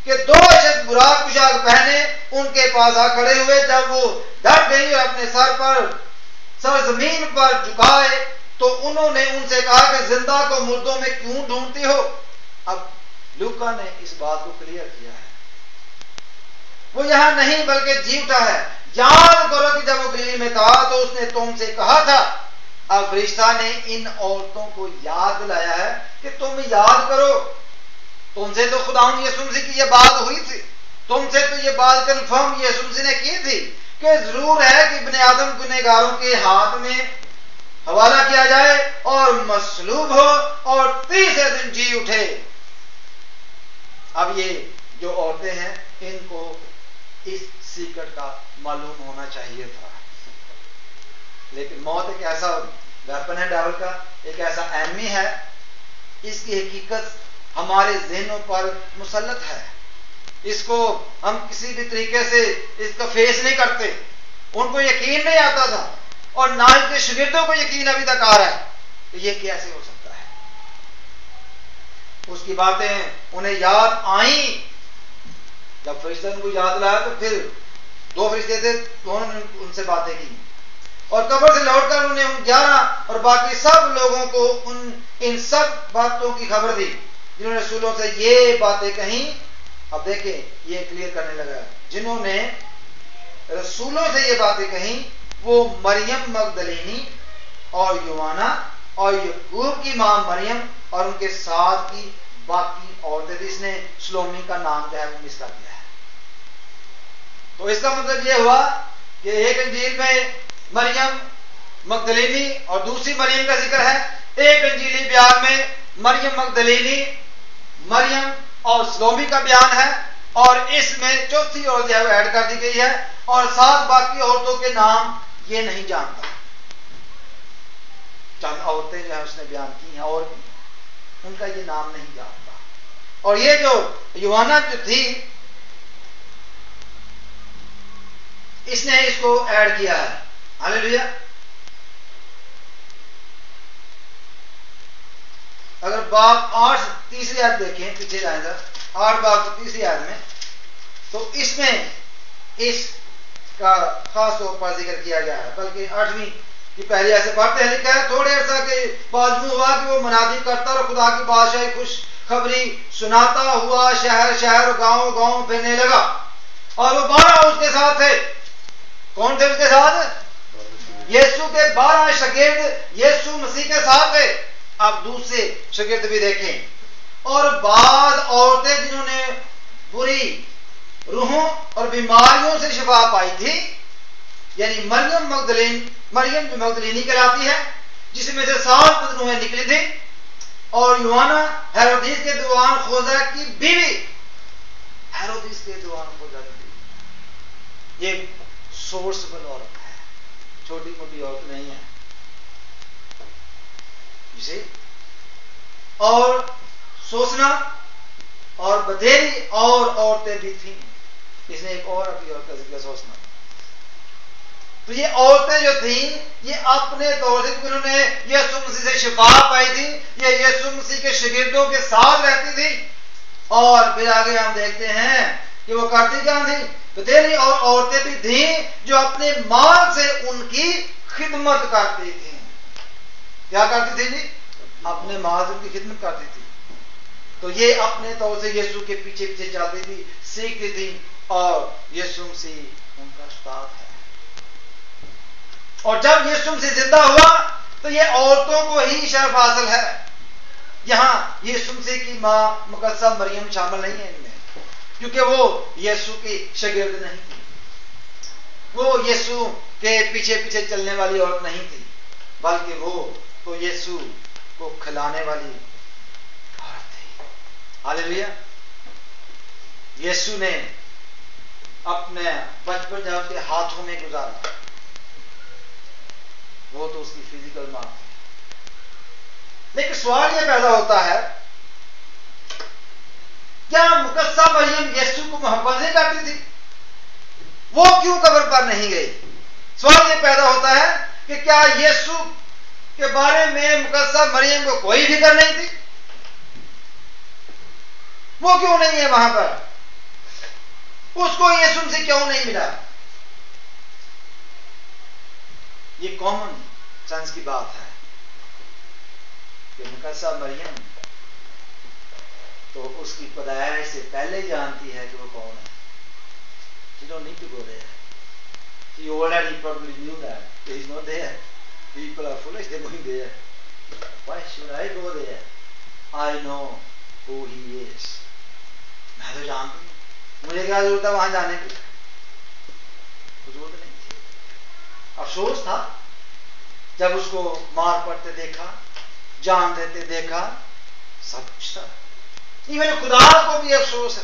कि दो शख्स बुराक पोशाक पहने उनके पास आ खड़े हुए। जब वो डर गई और अपने सर जमीन पर झुकाए तो उन्होंने उनसे कहा कि जिंदा को मुर्दों में क्यों ढूंढती हो? अब लूका ने इस बात को क्लियर किया है, वो यहां नहीं बल्कि जी उठा है। याद करो कि जब वो गलील में था तो उसने तुमसे कहा था। अब फरिश्ता ने इन औरतों को याद दिलाया है कि तुम याद करो, तुमसे तो खुदावंद यीशु मसीह की ये बात हुई थी, तुमसे तो ये बात कंफर्म यीशु मसीह ने की थी कि जरूर है कि इब्ने आदम गुनहगारों के हाथ में हवाला किया जाए और मसलूब हो और तीसरे दिन जी उठे। अब ये जो औरतें हैं इनको इस सीक्रेट का मालूम होना चाहिए था। लेकिन मौत एक ऐसा वेपन है डेविल का, एक ऐसा एनिमी है, इसकी हकीकत हमारे ज़हनों पर मुसल्लत है। इसको हम किसी भी तरीके से इसका फेस नहीं करते। उनको यकीन नहीं आता था और ना ही के शागिर्दों को यकीन अभी तक आ रहा है कि ये कैसे हो सकता है। उसकी बातें उन्हें याद आई। जब फरिश्ता उनको याद लाया तो फिर 2 फरिश्ते थे, दोनों ने उनसे बातें की और कब्र से लौटकर उन्हें उन 11 और बाकी सब लोगों को इन सब बातों की खबर दी जिन्होंने रसूलों से ये बातें कही। अब देखें ये क्लियर करने लगा, जिन्होंने रसूलों से ये बातें कही वो मरियम मगदलीनी और यूवाना और यकूब की मां मरियम और उनके साथ की बाकी औरतें थी। इसने सलोमी का नाम जो है वो मिस कर दिया है। तो इसका मतलब ये हुआ कि एक इंजील में मरियम मगदलीनी और दूसरी मरियम का जिक्र है, एक इंजीली बयान में मरियम मगदलीनी, मरियम और सलोमी का बयान है और इसमें चौथी औरत जो है वो ऐड कर दी गई है और 7 बाकी औरतों के नाम ये नहीं जानता। चंद औरतें जो है उसने बयान की हैं और भी उनका ये नाम नहीं जानता। और ये जो यूहन्ना जो थी इसने इसको ऐड किया है। हालेलुया। अगर बाप 8 तीसरी आयत देखें, पीछे जाएगा 8 बाप तीसरी आयत में, तो इसमें इसका खास तौर पर जिक्र किया गया है। बल्कि 8वीं की पहली ऐसे पढ़ते हैं, लिखा है थोड़े अर्सा के बाद यूं हुआ कि वो मनादी करता और खुदा की बादशाही खुशखबरी सुनाता हुआ शहर शहर गांव गांव फिरने लगा और वो 12 उसके साथ थे। कौन थे उसके साथ? यीशु के 12 शागिर्द यीशु मसीह के साथ थे। अब दूसरे शागिर्द भी देखें। और बाद औरतें जिन्होंने बुरी रूहों और बीमारियों से शिफा पाई थी, यानी मरियम जो मगदलीनी कहलाती है, जिसमें से 7 रूहें निकली थी, और यूहन्ना हेरोदिस के दीवान खोजा की बीवी, हेरोदिस के दीवान खोजा की बीवी, ये सोर्सबल औरत है, छोटी मोटी औरत नहीं है जिसे। और सोचना और बधेरी और औरतें भी थी। इसने एक और अपनी औरत का जिक्र सोचना। तो ये औरतें जो थी ये अपने तौर से उन्होंने यीशु मसीह से शिफा पाई थी, ये यीशु मसीह के शागिर्दों के साथ रहती थी। और फिर आगे हम देखते हैं कि वो करती क्या थी? बतेरी और औरतें भी थी जो अपने माल से उनकी खिदमत करती थी। क्या करती थी जी? अपने माल से उनकी खिदमत करती थी। तो ये अपने तौर से यीशु के पीछे पीछे चलती थी, सीखती थी, और यीशु मसीह उनका उस्ताद है। और जब यीशु मसीह जिंदा हुआ तो ये औरतों को ही शर्फ हासिल है। यहां यीशु मसीह की मां मुकद्दसा मरियम शामिल नहीं है इनमें, क्योंकि वो यीशु की शागिर्द नहीं थी, वो यीशु के पीछे पीछे चलने वाली औरत नहीं थी, बल्कि वो तो यीशु को खिलाने वाली औरत थी। हालेलुया। यीशु ने अपने बचपन जब उसके हाथों में गुजारा, वो तो उसकी फिजिकल मां थी। लेकिन सवाल यह पैदा होता है, क्या मुकद्दसा मरियम यीशु को मोहब्बत नहीं करती थी? वो क्यों कब्र पर नहीं गई? सवाल यह पैदा होता है कि क्या यीशु के बारे में मुकद्दसा मरियम को कोई फिक्र नहीं थी? वो क्यों नहीं है वहां पर? उसको यीशु से क्यों नहीं मिला? ये कॉमन सेंस की बात है कि मुकद्दसा मरियम तो उसकी पैदाइश से पहले जानती है कि वो कौन है। She don't need to go there. She already probably knew that he is not there. People are foolish, they're going there. Why should I go there? I know who he is. मैं तो जानती हूं, मुझे क्या जरूरत है वहां जाने की? जरूरत नहीं थी। अफसोस था जब उसको मार पड़ते देखा, जान देते देखा, सब कुछ था। इवन खुदा को भी अफसोस है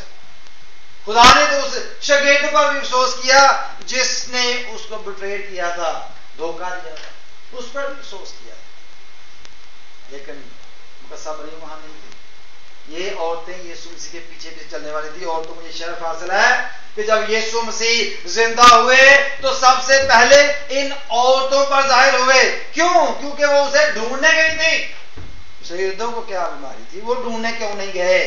खुदा ने तो उस शागिर्द पर भी अफसोस किया जिसने उसको बिट्रेड किया था, धोखा दिया था, उस पर भी अफसोस किया। लेकिन मुकस्सबरी वहां नहीं थी। ये औरतें यीशु मसीह के पीछे पीछे चलने वाली थी। औरतों को ये शर्फ हासिल है कि जब यीशु मसीह जिंदा हुए तो सबसे पहले इन औरतों पर जाहिर हुए। क्यों? क्योंकि वो उसे ढूंढने गई थी। शागिर्दों को क्या बीमारी थी, वो ढूंढने क्यों नहीं गए?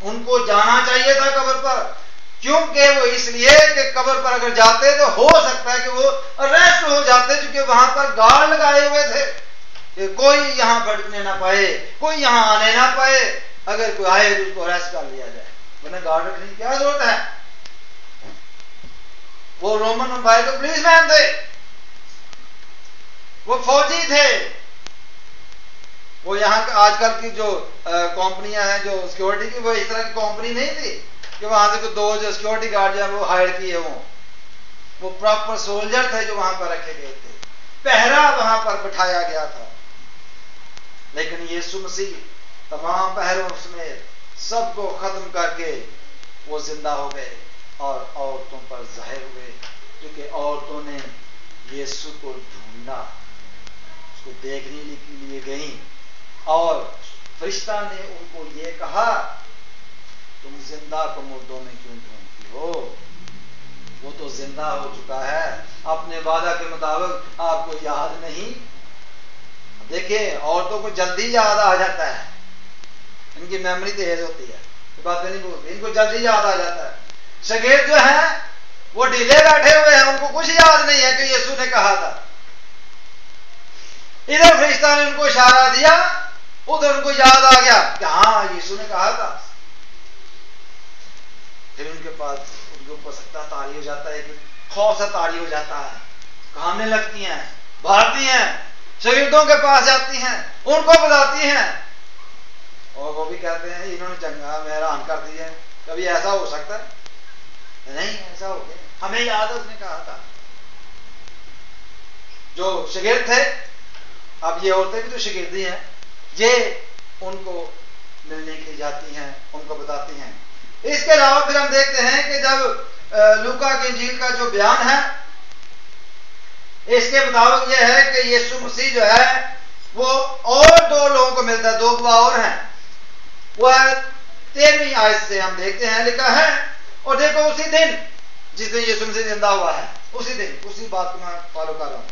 उनको जाना चाहिए था कब्र पर। क्योंकि वो इसलिए कि कब्र पर अगर जाते तो हो सकता है कि वो अरेस्ट हो जाते, क्योंकि वहां पर गार्ड लगाए हुए थे कि कोई यहां भटकने ना पाए, कोई यहां आने ना पाए। अगर कोई आए तो उसको अरेस्ट कर लिया जाए, वरना गार्ड रखने की क्या जरूरत है? वो रोमन एम्पायर के पुलिसमैन थे, वो फौजी थे। वो यहाँ आजकल की जो कंपनियां हैं जो सिक्योरिटी की, वो इस तरह की कंपनी नहीं थी कि वहां से कोई 2 जो सिक्योरिटी गार्ड जो वो हायर किए वो प्रॉपर सोल्जर थे जो वहां पर रखे गए थे, पहरा वहां पर बिठाया गया था। लेकिन यीशु मसीह तमाम पहरों समेत सबको खत्म करके वो जिंदा हो गए और औरतों पर जाहिर हुए, क्योंकि औरतों ने यीशु को ढूंढा, उसको देखने के लिए गई और फरिश्ता ने उनको ये कहा, तुम जिंदा को मुर्दों में क्यों ढूंढती हो? वो तो जिंदा हो चुका है, अपने वादा के मुताबिक आपको याद नहीं। देखिए, औरतों को जल्दी याद आ जाता है, इनकी मेमोरी तेज होती है, बातें नहीं बोलती, इनको जल्दी याद आ जाता है। शागिर्द जो है वो ढीले बैठे हुए हैं, उनको कुछ याद नहीं है कि यीशु ने कहा था। इधर फरिश्ता ने उनको इशारा दिया, उधर उनको याद आ गया कि हाँ यीशु ने कहा था। फिर उनके पास उनके ऊपर सकता तारी हो जाता है, कि खौफ सा तारी हो जाता है, कामने लगती हैं, भागती हैं, शागिर्दों के पास जाती हैं, उनको बताती हैं, और वो भी कहते हैं इन्होंने जंगा में हैरान कर दी है, कभी ऐसा हो सकता है? नहीं, ऐसा हो गया, हमें याद है उसने कहा था। जो शागिर्द थे, अब ये औरतें भी तो शागिर्दी हैं, ये उनको मिलने के लिए जाती हैं, उनको बताती हैं। इसके अलावा फिर हम देखते हैं कि जब लूका की इंजील का जो बयान है, इसके मुताबिक यह है कि यीशु मसीह जो है वो और 2 लोगों को मिलता है, 2 गवाह और हैं। वह 13वीं आयत से हम देखते हैं, लिखा है, और देखो उसी दिन जिस दिन यीशु मसीह जिंदा हुआ है, उसी दिन, उसी बात को मैं फॉलो कर रहा हूं।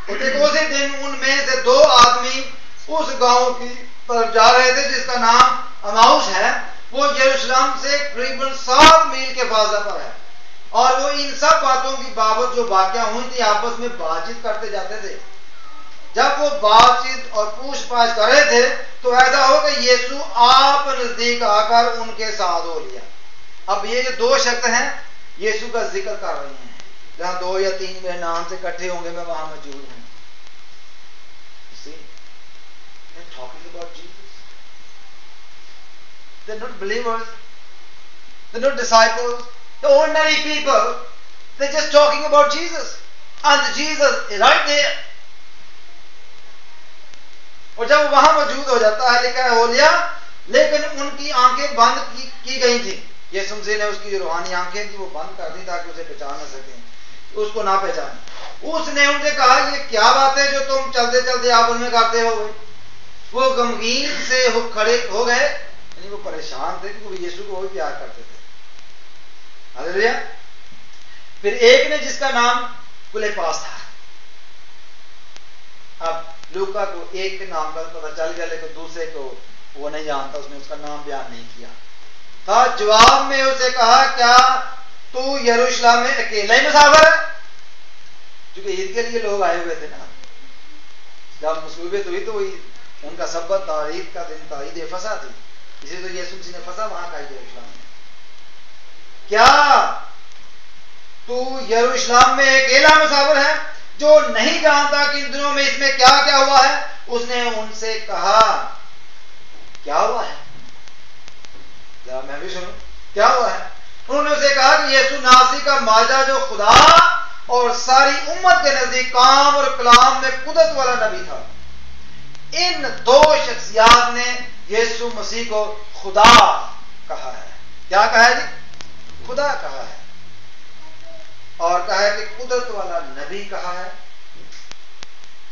और देखो उसी दिन उनमें से 2 आदमी उस गांव की तरफ जा रहे थे जिसका नाम अमाउस है। वो यरूशलेम से करीबन 7 मील के फासले पर है, और वो इन सब बातों की बाबत जो वाकया हुई थी आपस में बातचीत करते जाते थे। जब वो बातचीत और पूछताछ कर रहे थे तो ऐसा हो कि यीशु आप नजदीक आकर उनके साथ हो लिया। अब ये जो 2 शख्स हैं यीशु का जिक्र कर रहे हैं, जहां 2 या 3 मेरे नाम से इकट्ठे होंगे मैं वहां मौजूद हूं। They're talking about Jesus. They're not believers, they're not disciples, the ordinary people. They're just talking about Jesus, and Jesus is right there. और जब वहां मौजूद हो जाता है, लिखा है हो लिया, लेकिन उनकी आंखें बंद की गई थी। यीशु मसीह ने उसकी जो रूहानी आंखें थी वो बंद कर दी ताकि उसे पहचान न सके, उसको ना पहचाने। उसने उनसे कहा, ये क्या बात है जो तुम चलते चलते आप उनमें करते हो? वो गमगीन से हो खड़े हो गए, यानी वो परेशान थे क्योंकि वो यीशु को भी प्यार करते थे। हालेलुया। फिर एक ने जिसका नाम कुलेपास था, अब लूका को एक के नाम का पता चल गया लेकिन दूसरे को वो नहीं जानता, उसने उसका नाम बयान नहीं किया था। जवाब में उसे कहा, क्या तू यरूशलेम में अकेला ही मुसाफिर है? क्योंकि ईद के लिए लोग आए हुए थे ना, जब मुसीबत हुई तो वही उनका सबत तारीख का दिन था, ईद फसा थी, इसी तो यीशु मसीह ने फसा वहां का यरूशलेम में। क्या तू यरूशलेम में अकेला मुसाफिर है जो नहीं जानता कि इन दिनों में इसमें क्या क्या हुआ है? उसने उनसे कहा, क्या हुआ है? जरा मैं भी सुनूं, क्या हुआ है? उन्होंने उसे कहा कि यीशु नासरी का माजा जो खुदा और सारी उम्मत के नजदीक काम और कलाम में कुदरत वाला नबी था। इन 2 शख्सियात ने यीशु मसीह को खुदा कहा है। क्या कहा है जी? खुदा कहा है। और कहा है कि कुदरत वाला नबी कहा है।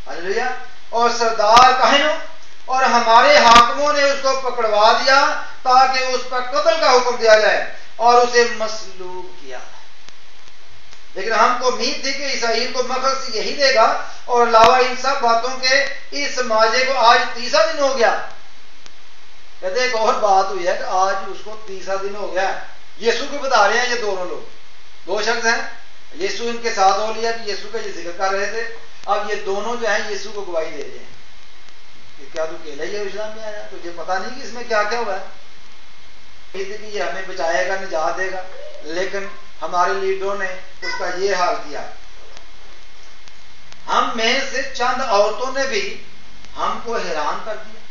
हालेलुया। और सरदार काहिनों और हमारे हाकिमों ने उसको पकड़वा दिया ताकि उस पर कत्ल का हुक्म दिया जाए और उसे मसलूब किया। लेकिन हमको उम्मीद थी कि इसराइल को मखलस यही देगा, और अलावा इन सब बातों के इस माजे को आज 30 दिन हो गया। कहते एक और बात हुई है कि आज उसको 30 दिन हो गया। यीशु को बता रहे हैं ये दोनों लोग, दो शख्स हैं। यीशु इनके साथ हो लिया कि यीशु का ये जिक्र कर रहे थे। अब ये दोनों जो हैं यीशु को गवाही दे रहे हैं कि क्या तू अकेला ही यरूशलेम में आया? तुझे पता नहीं कि इसमें क्या क्या हुआ है? कि ये हमें बचाएगा, निजात देगा, लेकिन हमारे लीडरों ने उसका ये हाल किया। हम में से चंद औरतों ने भी हमको हैरान कर दिया।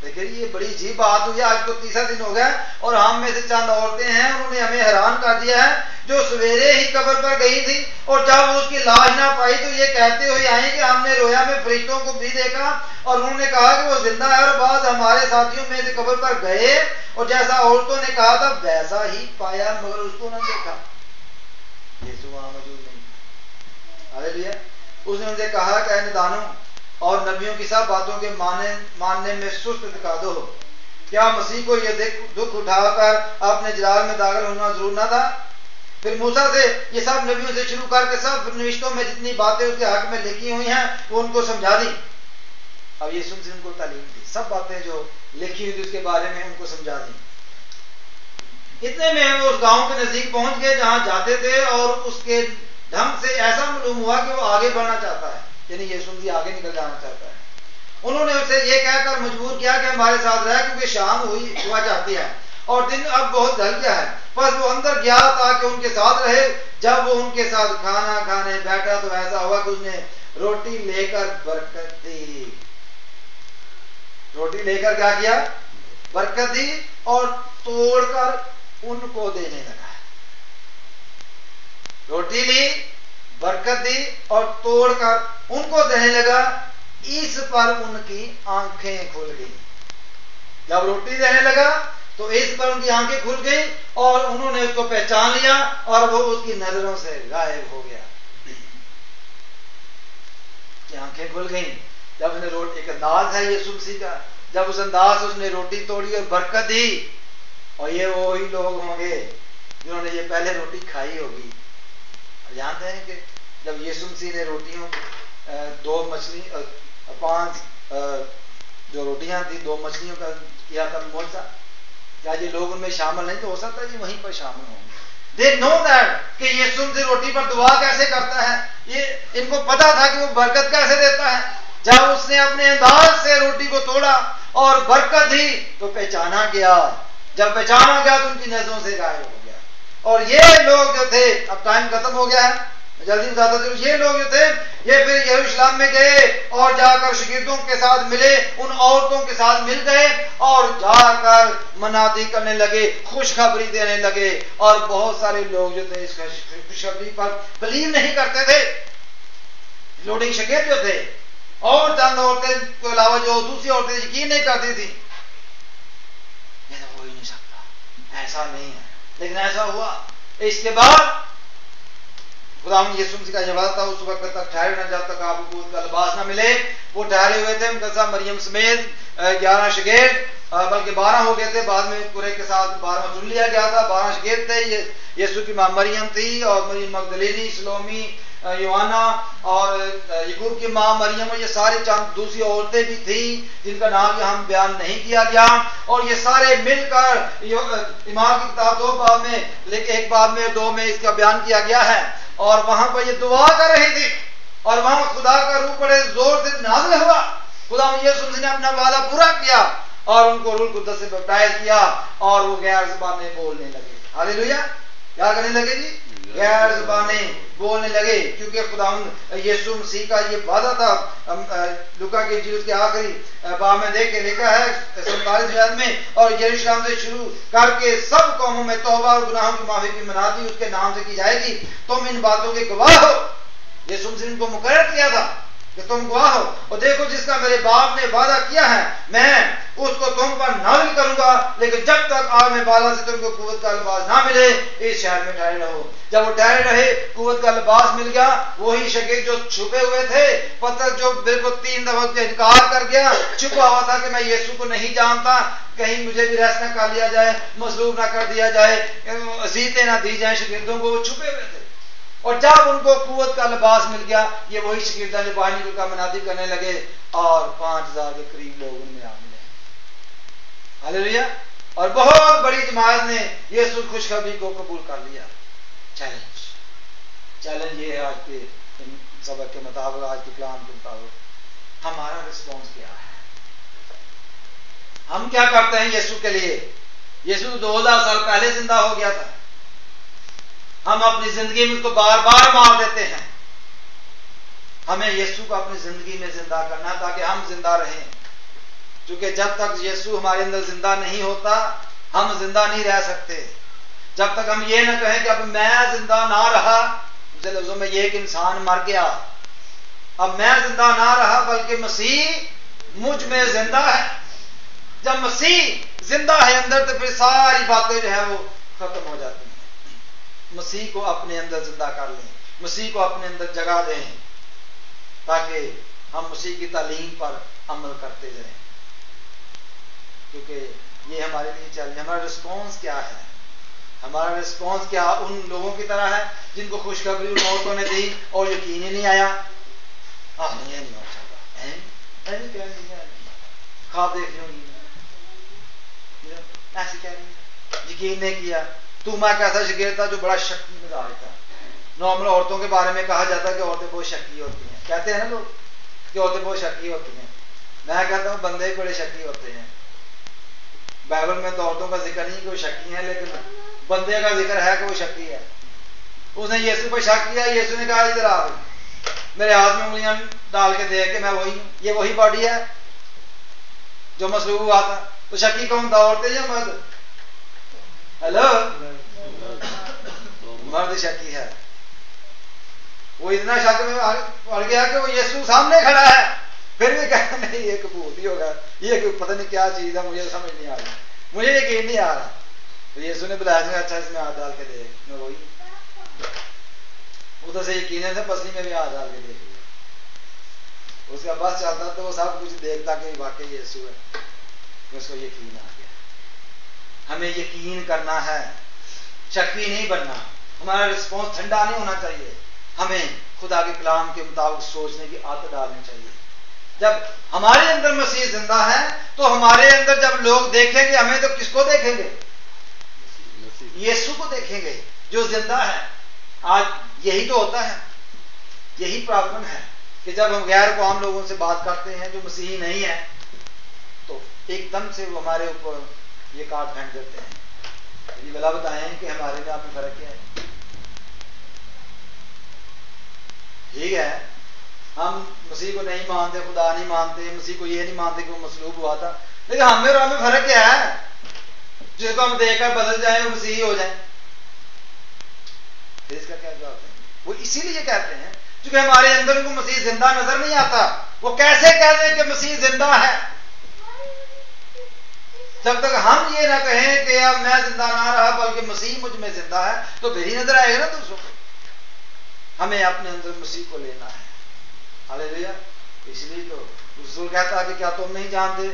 देखिए ये बड़ी अजीब बात हुई। आज तो 30 दिन हो गया और हम में से चंद औरतें हैं, उन्होंने हमें हैरान कर दिया है, जो सवेरे ही कब्र पर गई थी और जब वो उसकी लाश ना पाई तो ये कहते हुए आई कि हमने रोया में फरिश्तों को भी देखा और उन्होंने कहा कि वो जिंदा है। और बाद हमारे साथियों में से कब्र पर गए और जैसा औरतों ने कहा था वैसा ही पाया, मगर उसको ना देखा। यीशु वहां मौजूद नहीं। हालेलुया। उसने उनसे कहा कि निदानों और नबियों की सब बातों के मानने में सुस्त दिखा दो। क्या मसीह को यह दुख उठाकर अपने जलाल में दाखिल होना जरूर ना था? फिर मूसा से ये सब नबियों से शुरू करके सब निविष्टों में जितनी बातें उसके हक में लिखी हुई हैं वो उनको समझा दी। अब यीशु से उनको तालीम दी, सब बातें जो लिखी हुई थी उसके बारे में उनको समझा दी। इतने में वो उस गांव के नजदीक पहुंच गए जहां जाते थे, और उसके ढंग से ऐसा मालूम हुआ कि वो आगे बढ़ना चाहता है, यानी यीशु मसीह आगे निकल जाना चाहता है। उन्होंने उसे ये कहकर मजबूर किया कि हमारे साथ रह, क्योंकि शाम हुआ चाहती है और दिन अब बहुत ढल गया है। बस वो अंदर गया ताकि उनके साथ रहे। जब वो उनके साथ खाना खाने बैठा तो ऐसा हुआ कि उसने रोटी लेकर बरकत दी। रोटी लेकर क्या किया? बरकत दी और तोड़कर उनको देने लगा। रोटी ली, बरकत दी और तोड़कर उनको देने लगा। इस पर उनकी आंखें खुल गई। जब रोटी देने लगा तो इस पर उनकी आंखें खुल गई और उन्होंने उसको पहचान लिया और वो उसकी नजरों से गायब हो गया। आंखें खुल गई जब उसने रोटी, एक अंदाज है यीशु मसीह का, जब उस अंदाज से उसने रोटी तोड़ी और बरकत दी। और ये वही लोग होंगे जिन्होंने ये पहले रोटी खाई होगी। जानते हैं कि जब यीशु मसीह ने रोटियों 2 मछली 5 जो रोटियां थी 2 मछलियों का किया था मोजा, क्या ये लोग उनमें शामिल नहीं? तो हो सकता है जी वहीं पर शामिल होंगे। दे नो दैट कि यीशु मसीह रोटी पर दुआ कैसे करता है। ये इनको पता था कि वो बरकत कैसे देता है। जब उसने अपने अंदाज से रोटी को तोड़ा और बरकत दी तो पहचाना गया। जब पहचाना गया तो उनकी नजरों से गायब हो गया। और ये लोग जो थे, अब टाइम खत्म हो गया है, जल्दी बताता चलो। ये लोग जो थे ये फिर यरूशलेम में गए और जाकर शागिर्दों के साथ मिले, उन औरतों के साथ मिल गए और जाकर मनादी करने लगे, खुशखबरी देने लगे। और बहुत सारे लोग जो थे इस खुशखबरी पर बिलीव नहीं करते थे। लोडिंग शागिर्द जो थे और चंद औरतें के अलावा जो दूसरी औरतें यकीन नहीं करती थी। ये तो हो ही नहीं सकता, ऐसा नहीं है, लेकिन ऐसा हुआ। इसके बाद खुदावंद यीशु मसीह का जवाब था, उस वक्त तक ठहरे न जब तक आपको दूध का लिबास न मिले। वो ठहरे हुए थे मुकद्दसा मरियम समेत 11 शागिर्द, बल्कि 12 हो गए थे। बाद में पूरे के साथ 12वां चुन लिया गया था। 12 शागिर्द थे। ये यीशु की मां मरियम थी और मरियम मगदलीनी, सलोमी, योहाना और याकूब की मां मरियम, और ये सारे चंद दूसरी औरतें भी थी जिनका नाम यहाँ बयान नहीं किया गया। और ये सारे मिलकर ईमान की किताब 2 बाब में, लेकिन 1 बाब में 2 में इसका बयान किया गया है। और वहां पर ये दुआ कर रही थी और वहां खुदा का रूह बड़े जोर से नाज़िल हुआ। खुदा यीशु मसीह ने अपना वादा पूरा किया और उनको रूह कुद्दस से बैप्टाइज किया और वो गैर ज़बानें बोलने लगे। हालेलुया। क्या करने लगे जी? गैर ज़बानें बोलने लगे, क्योंकि खुदावंद यीशु मसीह का ये वादा था। लूका की इंजील के आखिरी बाब में देख के लिखा है 47 आयत में, और यरूशलेम से शुरू करके सब कौमों में तौबा और गुनाहों की माफी की मनादी उसके नाम से की जाएगी। तुम इन बातों के गवाह हो। यीशु मसीह ने इनको मुकर्रर किया था कि तुम गवाह हो, और देखो जिसका मेरे बाप ने वादा किया है मैं उसको तुम पर नाजिल करूंगा, लेकिन जब तक आग में बाला से तुमको कुव्वत का लिबास ना मिले इस शहर में ठहरे रहो। जब वो ठहरे रहे, कुव्वत का लिबास मिल गया, वही शकील जो छुपे हुए थे, पतरस जो बिल्कुल 3 दफा इनकार कर गया, छुपा हुआ था कि मैं यीशु को नहीं जानता, कहीं मुझे भी रेस्ट न कर लिया जाए, मसलूब ना कर दिया जाए, अजीतें ना दी जाए शकीलों को, वो छुपे हुए थे। और जब उनको कुव्वत का लिबास मिल गया, ये वही शकील जो बाहर निकल कर मनादी करने लगे, और 5000 के करीब लोग उनमें आ मिले। हालेलुया। और बहुत बड़ी जमात ने यीशु खुशखबरी को कबूल कर लिया। चैलेंज ये है आज के सबक के मुताबिक, आज के कलाम के मुताबिक हमारा रिस्पॉन्स क्या है? हम क्या करते हैं यीशु के लिए? यीशु 2000 साल पहले जिंदा हो गया था, हम अपनी जिंदगी में उसको बार बार मार देते हैं। हमें यीशु को अपनी जिंदगी में जिंदा करना ताकि हम जिंदा रहें, क्योंकि जब तक यीशु हमारे अंदर जिंदा नहीं होता हम जिंदा नहीं रह सकते। जब तक हम ये ना कहें कि अब मैं जिंदा ना रहा, दूसरे लफ्जों में ये कि इंसान मर गया, अब मैं जिंदा ना रहा बल्कि मसीह मुझ में जिंदा है। जब मसीह जिंदा है अंदर, तो फिर सारी बातें जो है वो खत्म हो जाती हैं। मसीह को अपने अंदर जिंदा कर लें, मसीह को अपने अंदर जगह दें, ताकि हम मसीह की तालीम पर अमल करते जाएं, क्योंकि ये हमारे लिए चैलेंज। हमारा रिस्पॉन्स क्या है? हमारा रिस्पॉन्स क्या उन लोगों की तरह है जिनको खुशखबरी उन औरतों ने दी और यकीन ही नहीं आया? नहीं, ये नहीं हो सकता, ख्वाब देख रही ऐसे कह रही है, यकीन नहीं किया। तू मैं कैसा शकील था जो बड़ा शक्ति मिजाज था। नॉर्मल औरतों के बारे में कहा जाता है कि औरतें बहुत शक्की होती हैं, कहते हैं ना लोग कि औरतें बहुत शक्की होती हैं। मैं कहता हूँ बंदे भी बड़े शक्की होते हैं। बाइबल में तो औरतों का जिक्र नहीं कि वो शक्की है, लेकिन बंदे का जिक्र है कि वो शक्की है। उसने यीशु पर शक किया, यीशु ने कहा इधर आ मेरे हाथ में उंगलियां डाल के देख के मैं वही हूं, ये वही बॉडी है जो मसलूब हुआ था। तो शक्की कौन था, औरतें या मर्द? हेलो, मर्द शक्की है। वो इतना शक में पड़ गया कि वो यीशु सामने खड़ा है, फिर भी कहता नहीं ये कबूत ही होगा, ये पता नहीं क्या चीज है, मुझे समझ नहीं आ रहा, मुझे यकीन नहीं आ रहा। तो यीशु ने बुलाया, अच्छा इसमें हाथ डाल के दे, मैं वही उधर से यकीन है पसली में भी हाथ डाल के देख लिया। उसका बस चलता तो वो सब कुछ देखता कि वाकई यीशु है, उसको यकीन आ गया। हमें यकीन करना है, शक्की नहीं बनना। हमारा रिस्पॉन्स ठंडा नहीं होना चाहिए, हमें खुदा के कलाम के मुताबिक सोचने की आदत डालनी चाहिए। जब हमारे अंदर मसीह जिंदा है तो हमारे अंदर जब लोग देखेंगे हमें, तो किसको देखेंगे? यीशु को देखेंगे जो जिंदा है। आज यही तो होता है, यही प्रॉब्लम है कि जब हम गैर कौम लोगों से बात करते हैं जो मसीही नहीं है, तो एकदम से वो हमारे ऊपर ये काट फेंक देते हैं। ये भला बताएं कि हमारे में आप में फर्क क्या है? ठीक है, हम मसीह को नहीं मानते, खुदा नहीं मानते, मसीह को ये नहीं मानते कि वो मसलूब हुआ था, लेकिन हमें और हमें फर्क क्या है? जिसको हम देखकर बदल जाए वो मसीह हो जाए। फिर इसका क्या जवाब है? वो इसीलिए कहते हैं क्योंकि हमारे अंदर उनको मसीह जिंदा नजर नहीं आता। वो कैसे कहते हैं कि मसीह जिंदा है? जब तक हम ये ना कहें कि अब मैं जिंदा ना रहा बल्कि मसीह मुझ में जिंदा है, तो फिर ही नजर आएगा ना दूसरों को। हमें अपने अंदर मसीह को लेना है। हालेलुया। इसलिए तो रसूल कहता है कि क्या तुम नहीं जानते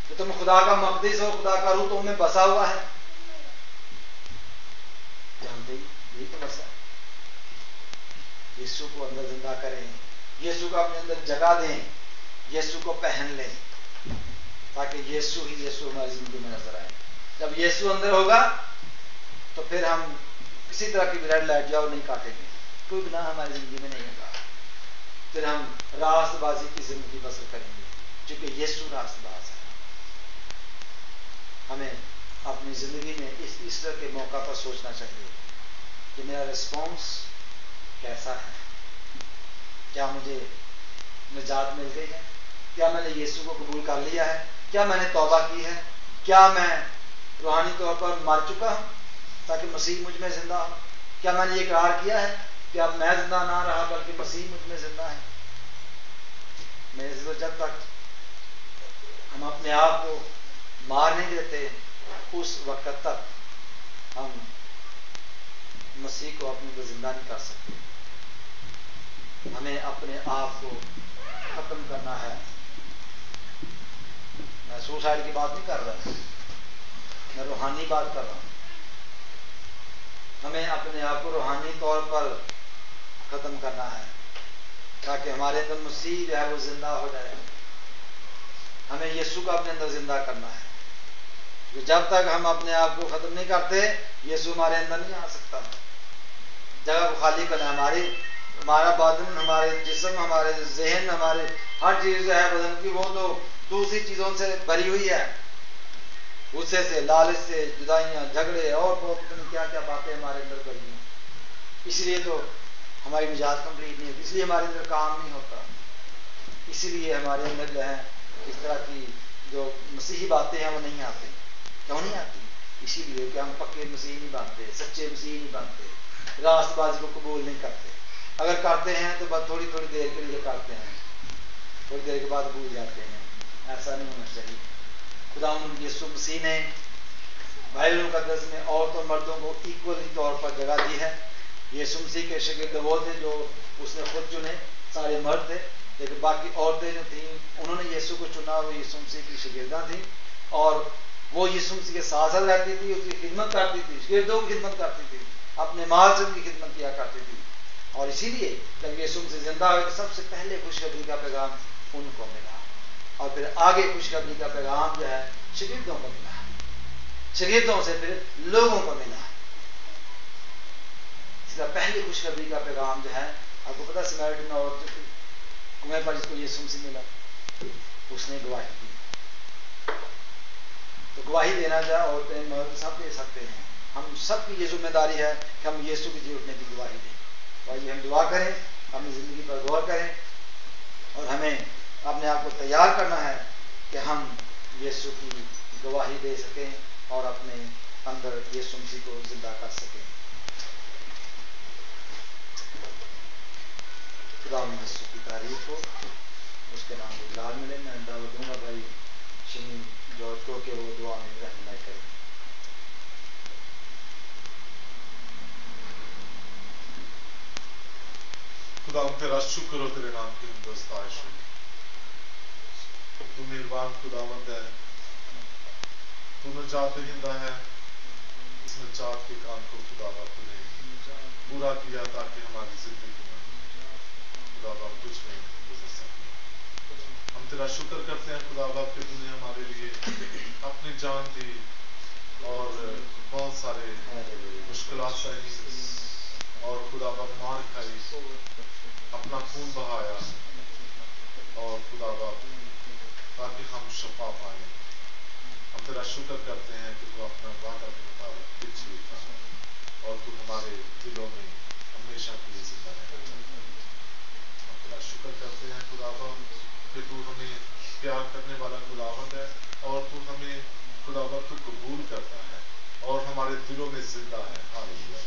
कि तुम खुदा का मकदस हो, खुदा का रूह तुम में बसा हुआ है? जानते ही, यही तो बसा। यीशु को अंदर जिंदा करें, यीशु को अपने अंदर जगह दें, यीशु को पहन लें, ताकि यीशु ही यीशु हमारी जिंदगी में नजर आए। जब यीशु अंदर होगा तो फिर हम किसी तरह की रेड लाइट जाओ नहीं काटेंगे, कोई गुनाह हमारी जिंदगी में नहीं होगा। फिर हम रास्तबाजी की जिंदगी बसर करेंगे, क्योंकि यीशु रास्तबाज है। हमें अपनी जिंदगी में इस तरह के मौका पर सोचना चाहिए कि मेरा रिस्पॉन्स कैसा है? क्या मुझे निजात मिल गई है? क्या मैंने यीशु को कबूल कर लिया है? क्या मैंने तौबा की है? क्या मैं रूहानी तौर पर मर चुका हूं ताकि मसीह मुझ में जिंदा हो? क्या मैंने ये इकरार किया है कि अब मैं जिंदा ना रहा बल्कि मसीह मुझ में जिंदा है? से जब तक हम अपने आप को मार नहीं देते, उस वक्त तक हम मसीह को अपने को जिंदा नहीं कर सकते। हमें अपने आप को खत्म करना है। मैं सुसाइड की बात नहीं कर रहा, मैं रूहानी बात कर रहा हूं। हमें अपने आप को रूहानी तौर पर खत्म करना है ताकि हमारे अंदर मसीह जो है वो जिंदा हो जाए। हमें यीशु को अपने अंदर जिंदा करना है। जब तक हम अपने आप को खत्म नहीं करते, यीशु हमारे अंदर नहीं आ सकता। जगह को खाली करना है। हमारा बदन, हमारे जिस्म, हमारे जहन, हमारे हर चीज जो है बदन की, वो तो दूसरी चीजों से भरी हुई है। गुस्से से, लालच से, जुदाइयां, झगड़े और बहुत क्या क्या बातें हमारे अंदर भरी हैं। इसलिए तो हमारी निजात कंप्लीट नहीं होती, इसलिए हमारे अंदर काम नहीं होता। इसीलिए हमारे अंदर जो है इस तरह की जो मसीही बातें हैं वो नहीं आती। क्यों नहीं आती? इसीलिए कि हम पक्के मसीह नहीं बनते, सच्चे मसीह नहीं बनते, रास्तबाजी को कबूल नहीं करते। अगर करते हैं तो बस थोड़ी थोड़ी देर के लिए करते हैं, थोड़ी देर के बाद भूल जाते हैं। ऐसा नहीं होना चाहिए। खुदावंद यीशु मसीह ने बाइबल मुकद्दस में औरतों और मर्दों को इक्वली तौर पर जगह दी है। यीशु मसीह के शागिर्द वो थे जो उसने खुद चुने, सारे मर्द थे, लेकिन बाकी औरतें जो थी उन्होंने यीशु को चुना, वो यीशु मसीह की शागिर्दा थी और वो यीशु मसीह के साथ साथ रहती थी, उसकी खिदमत करती थी, शागिर्दों की खिदमत करती थी, अपने माल से उनकी खिदमत किया करती थी। और इसीलिए जब यीशु मसीह जिंदा हुए तो सबसे पहले खुशखबरी का पैगाम उनको मिला और फिर आगे खुशखबरी का पैगाम जो है शागिर्दों को मिला, शागिर्दों से फिर लोगों को मिला। इसका पहली खुशखबरी का पैगाम जो है, आपको पता समैरिटन औरत जो थी कुएं पर जिसको यीशु मसीह मिला, उसने गवाही दी। तो गवाही देना चाहे औरतें मर्द सब दे सकते हैं। हम सबकी ये जिम्मेदारी है कि हम यीशु की जी उठने की गवाही दें। आइए हम दुआ करें, अपनी जिंदगी पर गौर करें और हमें अपने आप को तैयार करना है कि हम यीशु की गवाही दे सकें और अपने अंदर यीशु मसीह को जिंदा कर सकें। खुदावंद यीशु की तारीफ हो, उसके नाम को जलाल मिले। मैं दावत दूंगा भाई शमी जॉर्ज को कि वो दुआ में रहनुमाई करें। खुदा तेरा शुक्र हो, तेरे नाम की हिंदुस्ताइश हो। तू मेहरबान खुदावंद है, तू नजात हिंदा है। इस नजात के काम को खुदावा तूने पूरा किया ताकि हमारी जिंदगी में खुदावा कुछ में गुजर सके। हम तेरा शुक्र करते हैं खुदावा कि तूने हमारे लिए अपनी जान दी और बहुत सारे मुश्किलात सही और खुदावा मार खाई, अपना खून बहाया और खुदावा ताकि हम शफा पाए। हम तेरा शुक्र करते हैं कि तू अपना वादा के मुताबिक पिछली था और तू हमारे दिलों में हमेशा के लिए जिंदा रहेगा। हम तेरा शुक्र करते हैं खुदावा कि तू हमें प्यार करने वाला खुदावंद है और तू हमें खुदावा तू कबूल करता है और हमारे दिलों में जिंदा है। हालेलुया,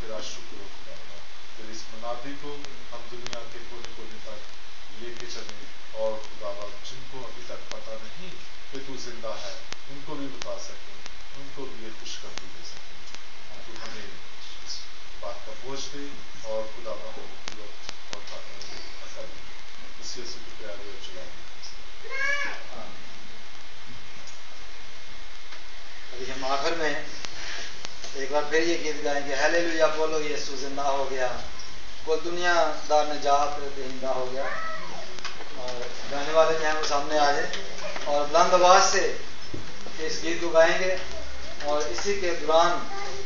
तेरा शुक्र हो खुदावा। फिर इस मनादी को हम दुनिया के कोने कोने तक लेके चले और खुदावा जिनको अभी तक पता नहीं कि तू जिंदा है उनको भी बता सके, उनको भी ये खुशखबरी दे सके। तू हमें इस बात का बोझ दे और खुदावा को इसी से प्यार और चला। अभी हम आखिर में एक बार फिर ये गीत गाएंगे, हालेलुया बोलो यीशु जिंदा हो गया, कुल दुनियादार निजात देहिंदा हो गया। और गाने वाले जो हैं वो सामने आ जाए और बुलंद आवाज से इस गीत को गाएंगे और इसी के दौरान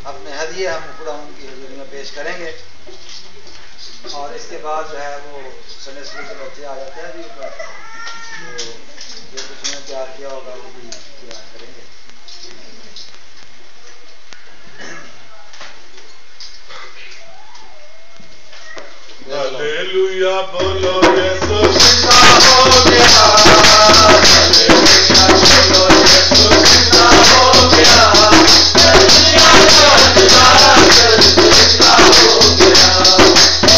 अपने हदिये हम खुदा उनकी हजूरी में पेश करेंगे। और इसके बाद जो है वो संडे स्कूल के बच्चे आ जाते हैं अभी ऊपर, तो जो कुछ उन्होंने तैयार किया होगा वो भी तैयार करेंगे। हालेलुया बोलो यीशु जिंदा हो गया, हालेलुया बोलो यीशु जिंदा हो गया, दुनिया का निजात जिंदा हो गया,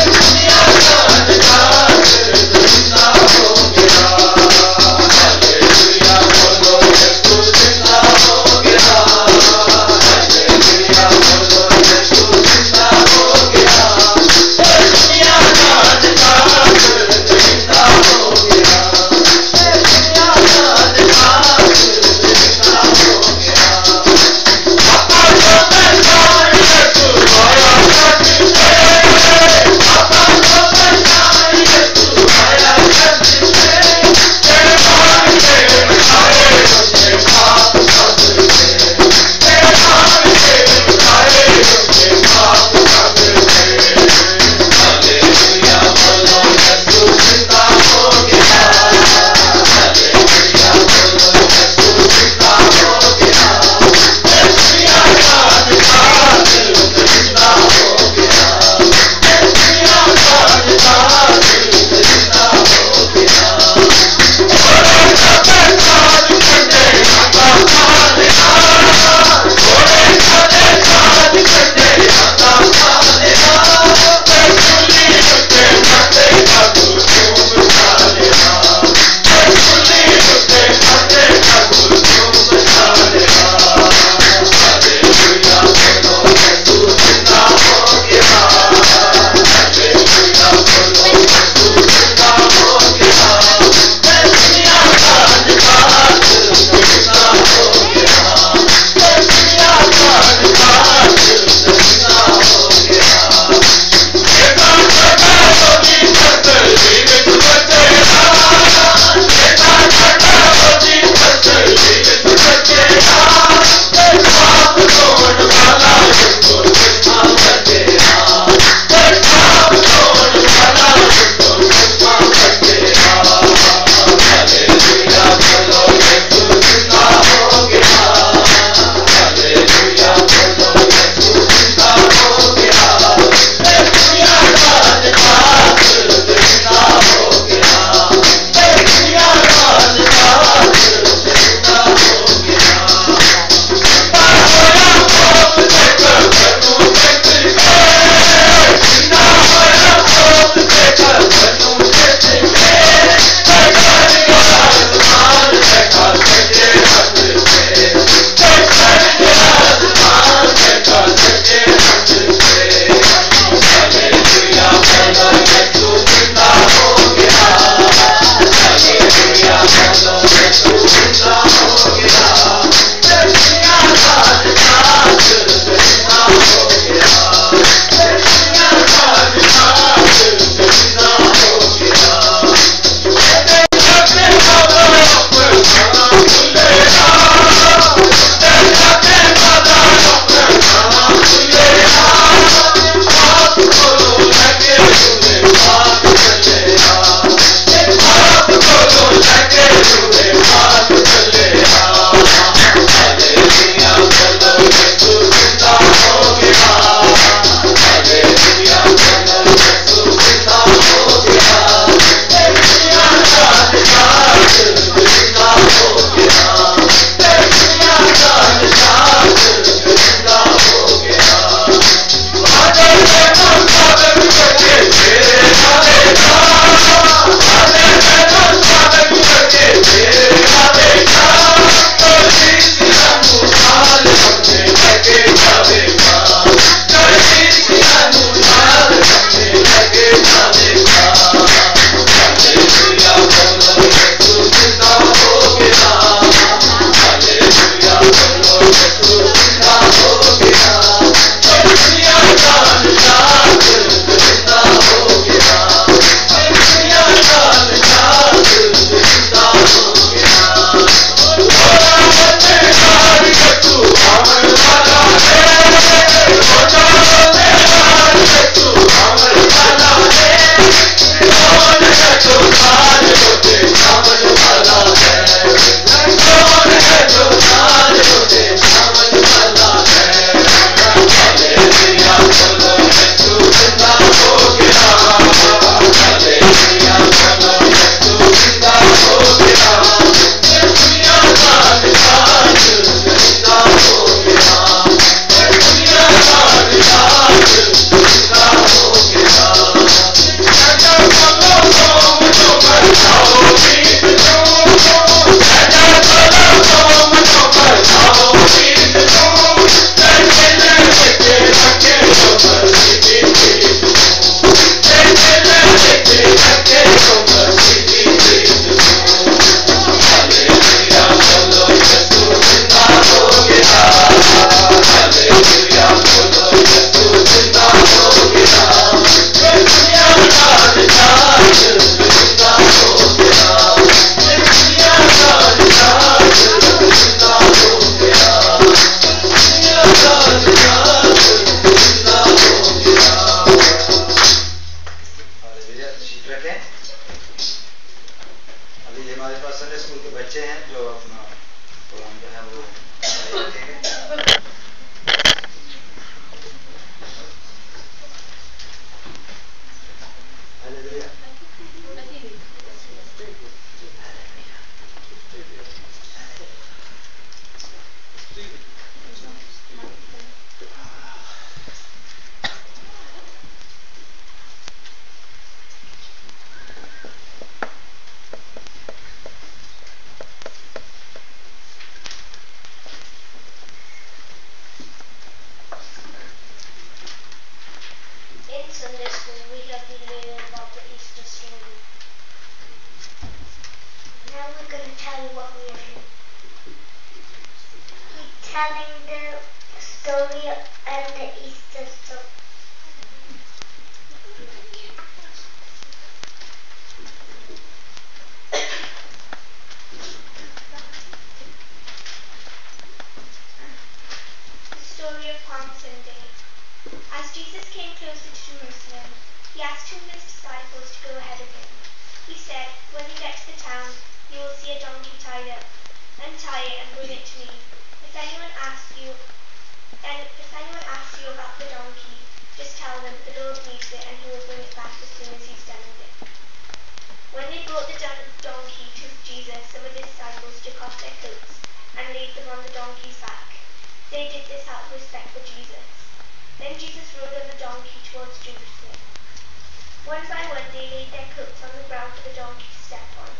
दुनिया का निजात जिंदा हो हमारे पास संडे स्कूल के बच्चे हैं जो अपना प्रोग्राम जो है वो रखेंगे। In Sunday school, we have been learning about the Easter story. Now we're going to tell you what we are doing. We're telling the story and the Easter story. The story of Palm Sunday. As Jesus came closer to Jerusalem, he asked two of his disciples to go ahead of him. He said, "When you get to the town, you will see a donkey tied up. Untie it and bring it to me. If anyone asks you about the donkey, just tell them the Lord needs it and he will bring it back as soon as he's done with it." When they brought the donkey to Jesus, some of the disciples took off their coats and laid them on the donkey's back. They did this out of respect for Jesus. Then Jesus rode on the donkey towards Jerusalem. One by one they laid their coats on the ground for the donkey to step on.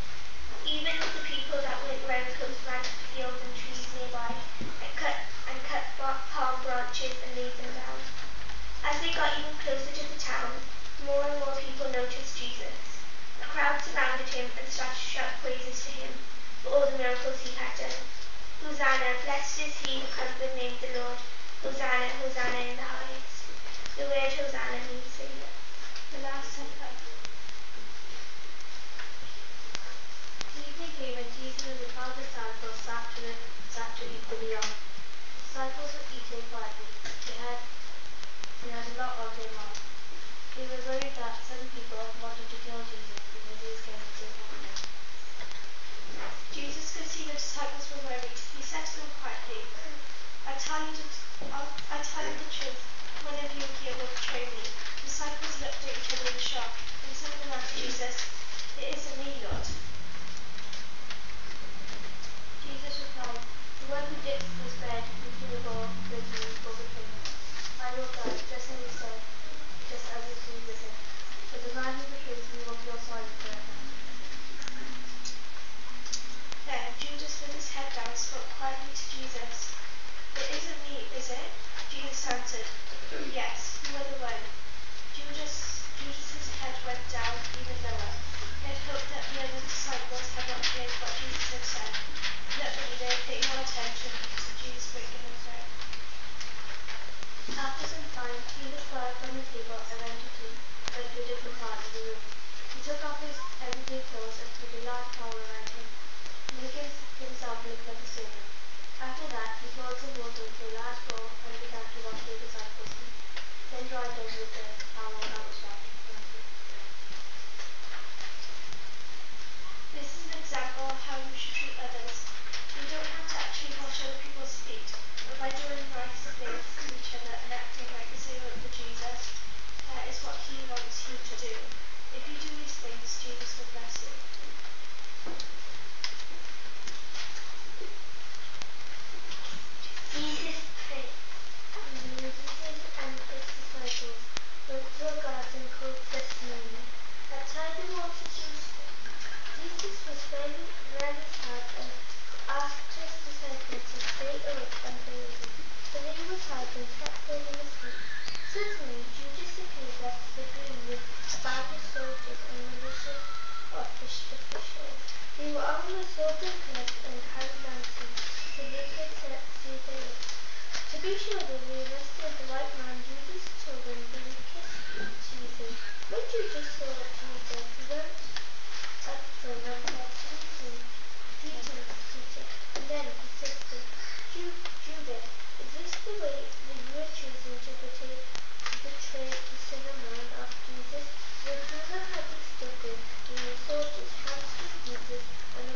Even the people that went round the coast ran to the fields and trees nearby and cut palm branches and laid them down. As they got even closer to the town, more and more people noticed Jesus. A crowd surrounded him and started to shout praises to him for all the miracles he had done. "Hosanna, blessed is he who comes in the name of the Lord. Hosanna, Hosanna in the highest." The word Hosanna means Savior. The Last Supper. Evening came and Jesus and the 12 disciples sat to eat the meal. The disciples were eating quietly. They had a lot on their mind. They were worried that some people wanted to kill Jesus because he was getting so popular. Jesus could see the disciples were worried. He said to them quietly, I tell you the truth. One of you here will betray me." The disciples looked at each other in shock, and some of them asked Jesus, "It isn't me, Lord." Jesus replied, "The one who dips his bread into the bowl with me will betray me. I will die, just as he said, just as it pleases him. But the man who betrays me will feel sorry for it." Then Judas put his head down and spoke quietly to Jesus. "It isn't me, is it?" Jesus answered, "Yes, you are the one." Judas's head went down even lower. He had hoped that the other disciples had not heard what Jesus had said. Luckily, they were paying no attention to Jesus breaking the bread. After some time, Jesus got up from the table and went to a different part of the room. He took off his everyday clothes and put a large towel around him, making himself look like a servant. After that, he poured some water into a large bowl and began to wash the disciples' feet, then dried them with the towel that was wrapped around him. This is an example of how you should treat others. You don't have to actually wash other people's feet, but by doing nice things to each other and acting like a servant for Jesus, that is what he wants you to do. If you do these things, Jesus will bless you. Jesus prayed. Jesus and his disciples went to a garden called Gethsemane, outside the walls of Jerusalem. Jesus was very sad and asked his disciples to stay awake and pray with him, but they were tired and kept falling asleep. Suddenly, Judas appeared after the green with a band of soldiers and militia officials. They were armed with swords and clubs and carried lances, so they could see their way. To be sure that they arrested the right man, Judas told them they would kiss Jesus. When Judas saw Jesus, he went up to him and said, "Greetings, teacher." And then he said to him, "Judas, is this the way that you are choosing to betray the Son of Man of Jesus?" When Judas had spoken, the soldiers handcuffed Jesus and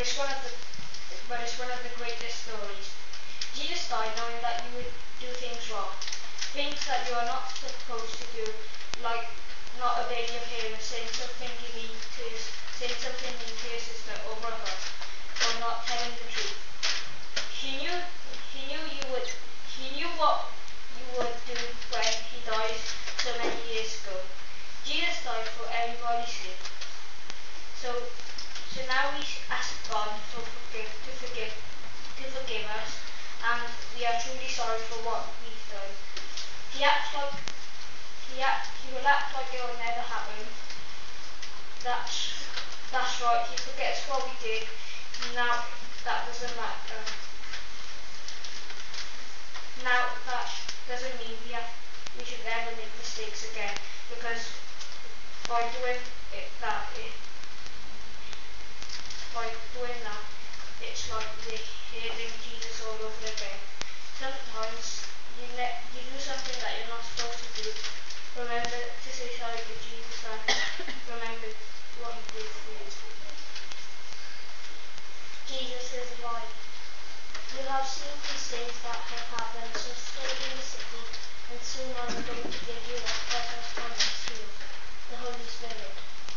it's one of the greatest stories. Jesus died knowing that you would do things wrong, things that you are not supposed to do, like not obeying your parents, saying something mean to your sister or brother, or not telling the truth. He knew what you would do when he died so many years ago. Jesus died for everybody's sin. So now we ask God to forgive us, and we are truly sorry for what we've done. He will act like it will never happen. That's right. He forgets what we did. Now that doesn't matter. Now that doesn't mean we should never make mistakes again, because by doing that, it's like we're hearing Jesus all over again. Sometimes you do something that you're not supposed to do. Remember to say sorry to Jesus and remember what he did for you. Jesus is alive. You have seen these things that have happened, so stay in the city, and soon I am going to give you a precious promise here, the Holy Spirit.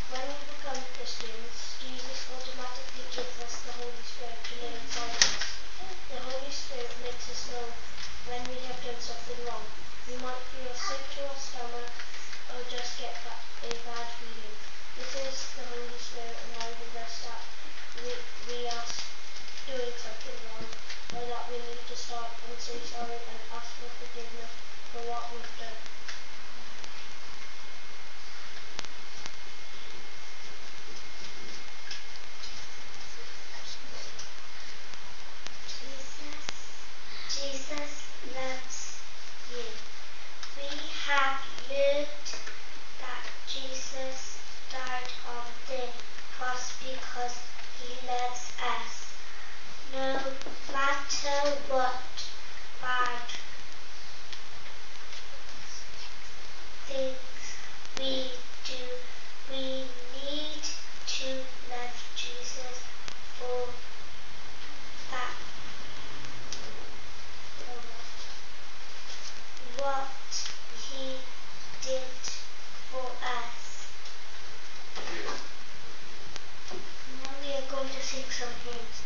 When we become Christians, Jesus automatically gives us the Holy Spirit to live inside of us. The Holy Spirit makes us know when we have done something wrong. We might feel sick to our stomach or just get a bad feeling. This is the Holy Spirit reminding us that we are doing something wrong, or that we need to stop and say sorry and ask for forgiveness for what we've done. Jesus loves you. We have learned that Jesus died on the cross because he loves us. No matter what bad things we do, we need to love Jesus for that. What he did for us. Now we are going to sing some hymns.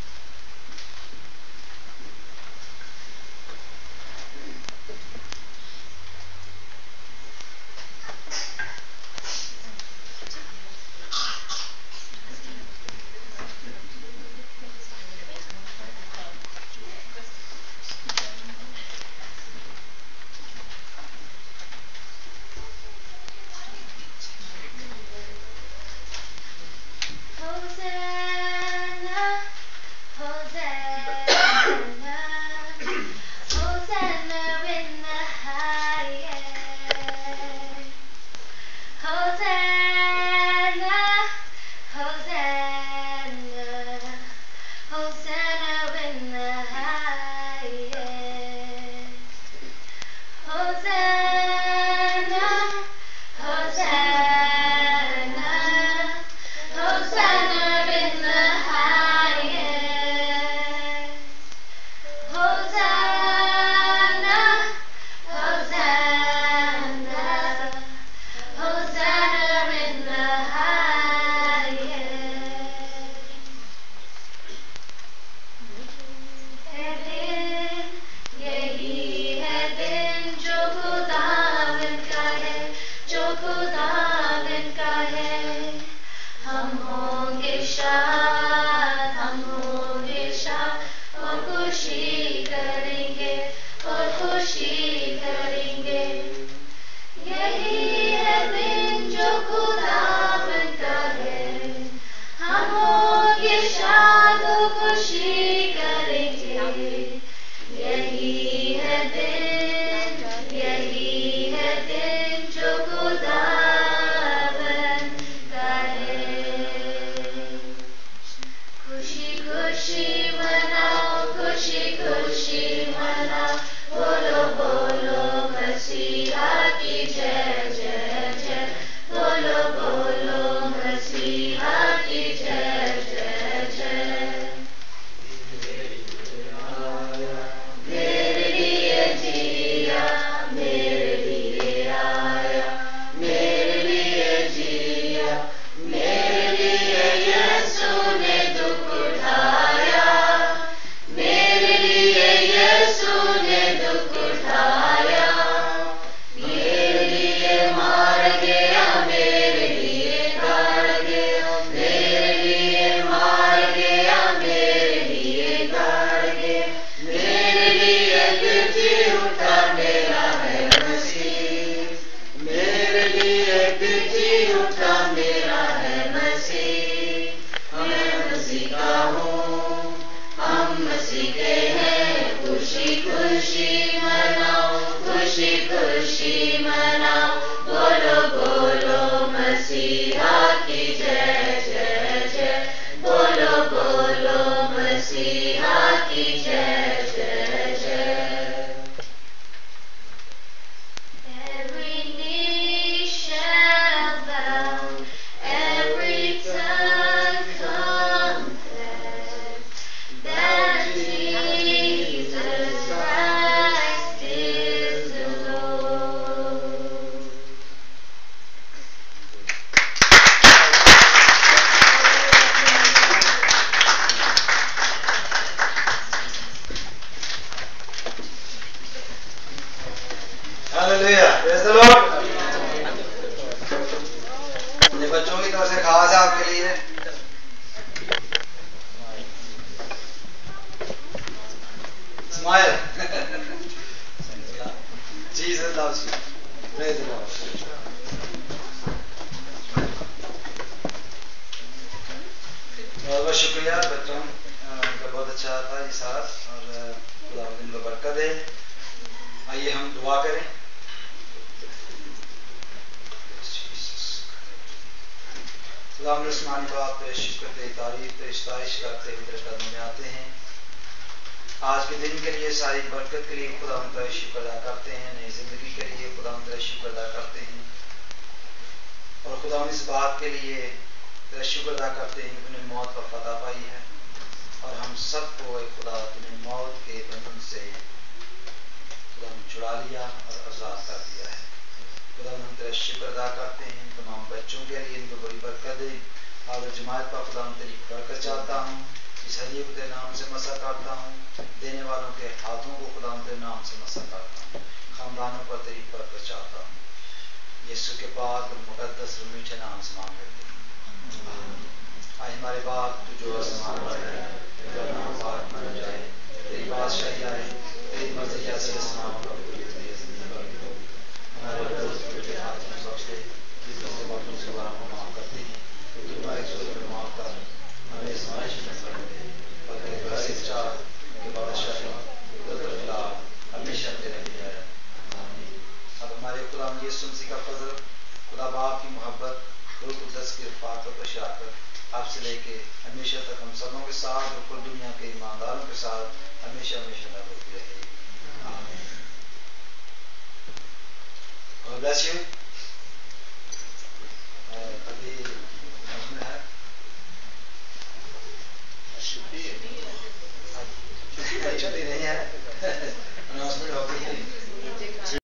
बोलो मसीहा की जय जय जय। खुशी खुशी मनाओ, बोलो बोलो मसीहा की जय जय जय, बोलो बोलो मसीहा की जय जय जय। Every knee shall bow, every tongue confess that Jesus Christ is the Lord. Hallelujah. Praise the Lord. अपने बच्चों की तरफ से खास है आपके लिए। Smile. Jesus loves you. Praise the Lord. बहुत बहुत शुक्रिया बच्चों, उनका बहुत अच्छा था ये साथ, और खुदा इनको बरकत दे। आइए हम दुआ करें। खुदा हम आसमानी बाप तेरे शुक्र तेरी तारीफ तेरी सताइश करते हुए तेरे कदमों में आते हैं। आज के दिन के लिए सारी बरकत के लिए खुदा हम तेरा शुक्र अदा करते हैं, नई जिंदगी के लिए खुदा हम तेरा शुक्र अदा करते हैं, और खुदा हम इस बात के लिए तेरा शुक्र अदा करते हैं कि तूने मौत पर फतह पाई है और हम सबको खुदा तूने मौत के बंधन से खुदा हम छुड़ा लिया और आज़ाद कर दिया है। खुदा हम तेरा शुक्र अदा करते हैं तमाम बच्चों के लिए, इनको बड़ी बरकत दे। और जमात पर खुदा हम तेरी बरकत चाहता हूँ, इस हदीये को तेरे नाम से मसा करता हूँ, देने वालों के हाथों को खुदा हम तेरे नाम से मसा करता हूँ, खानदानों पर तेरी बरकत चाहता हूँ। यीशु के पाक और मुकद्दस और मीठे नाम से मांग लेते हैं। आए हमारे बाप तू जो आसमान पर है, तेरा नाम पाक माना जाए, तेरी बादशाही आए, तेरी मर्जी जैसे आसमान पर हमारे दोस्त के हाथ में बख्श दे, जिसमें से बातों से गुनाह को माफ करते हैं, तो तुम्हारे सोच में माफ कर, हमें आजमाइश में न पड़ने, बल्कि बड़ाई से चाह के बादशाही हमेशा तेरे लिए है। आमीन। अब हमारे खुदा यीशु मसीह का फजल, खुदा बाप की मोहब्बत, रूह कुद्दस की रफ़ाक़त और शराकत आपसे लेके हमेशा तक हम सबों के साथ और कुल दुनिया के ईमानदारों के साथ हमेशा हमेशा होती रहेगी। आमीन। God bless you.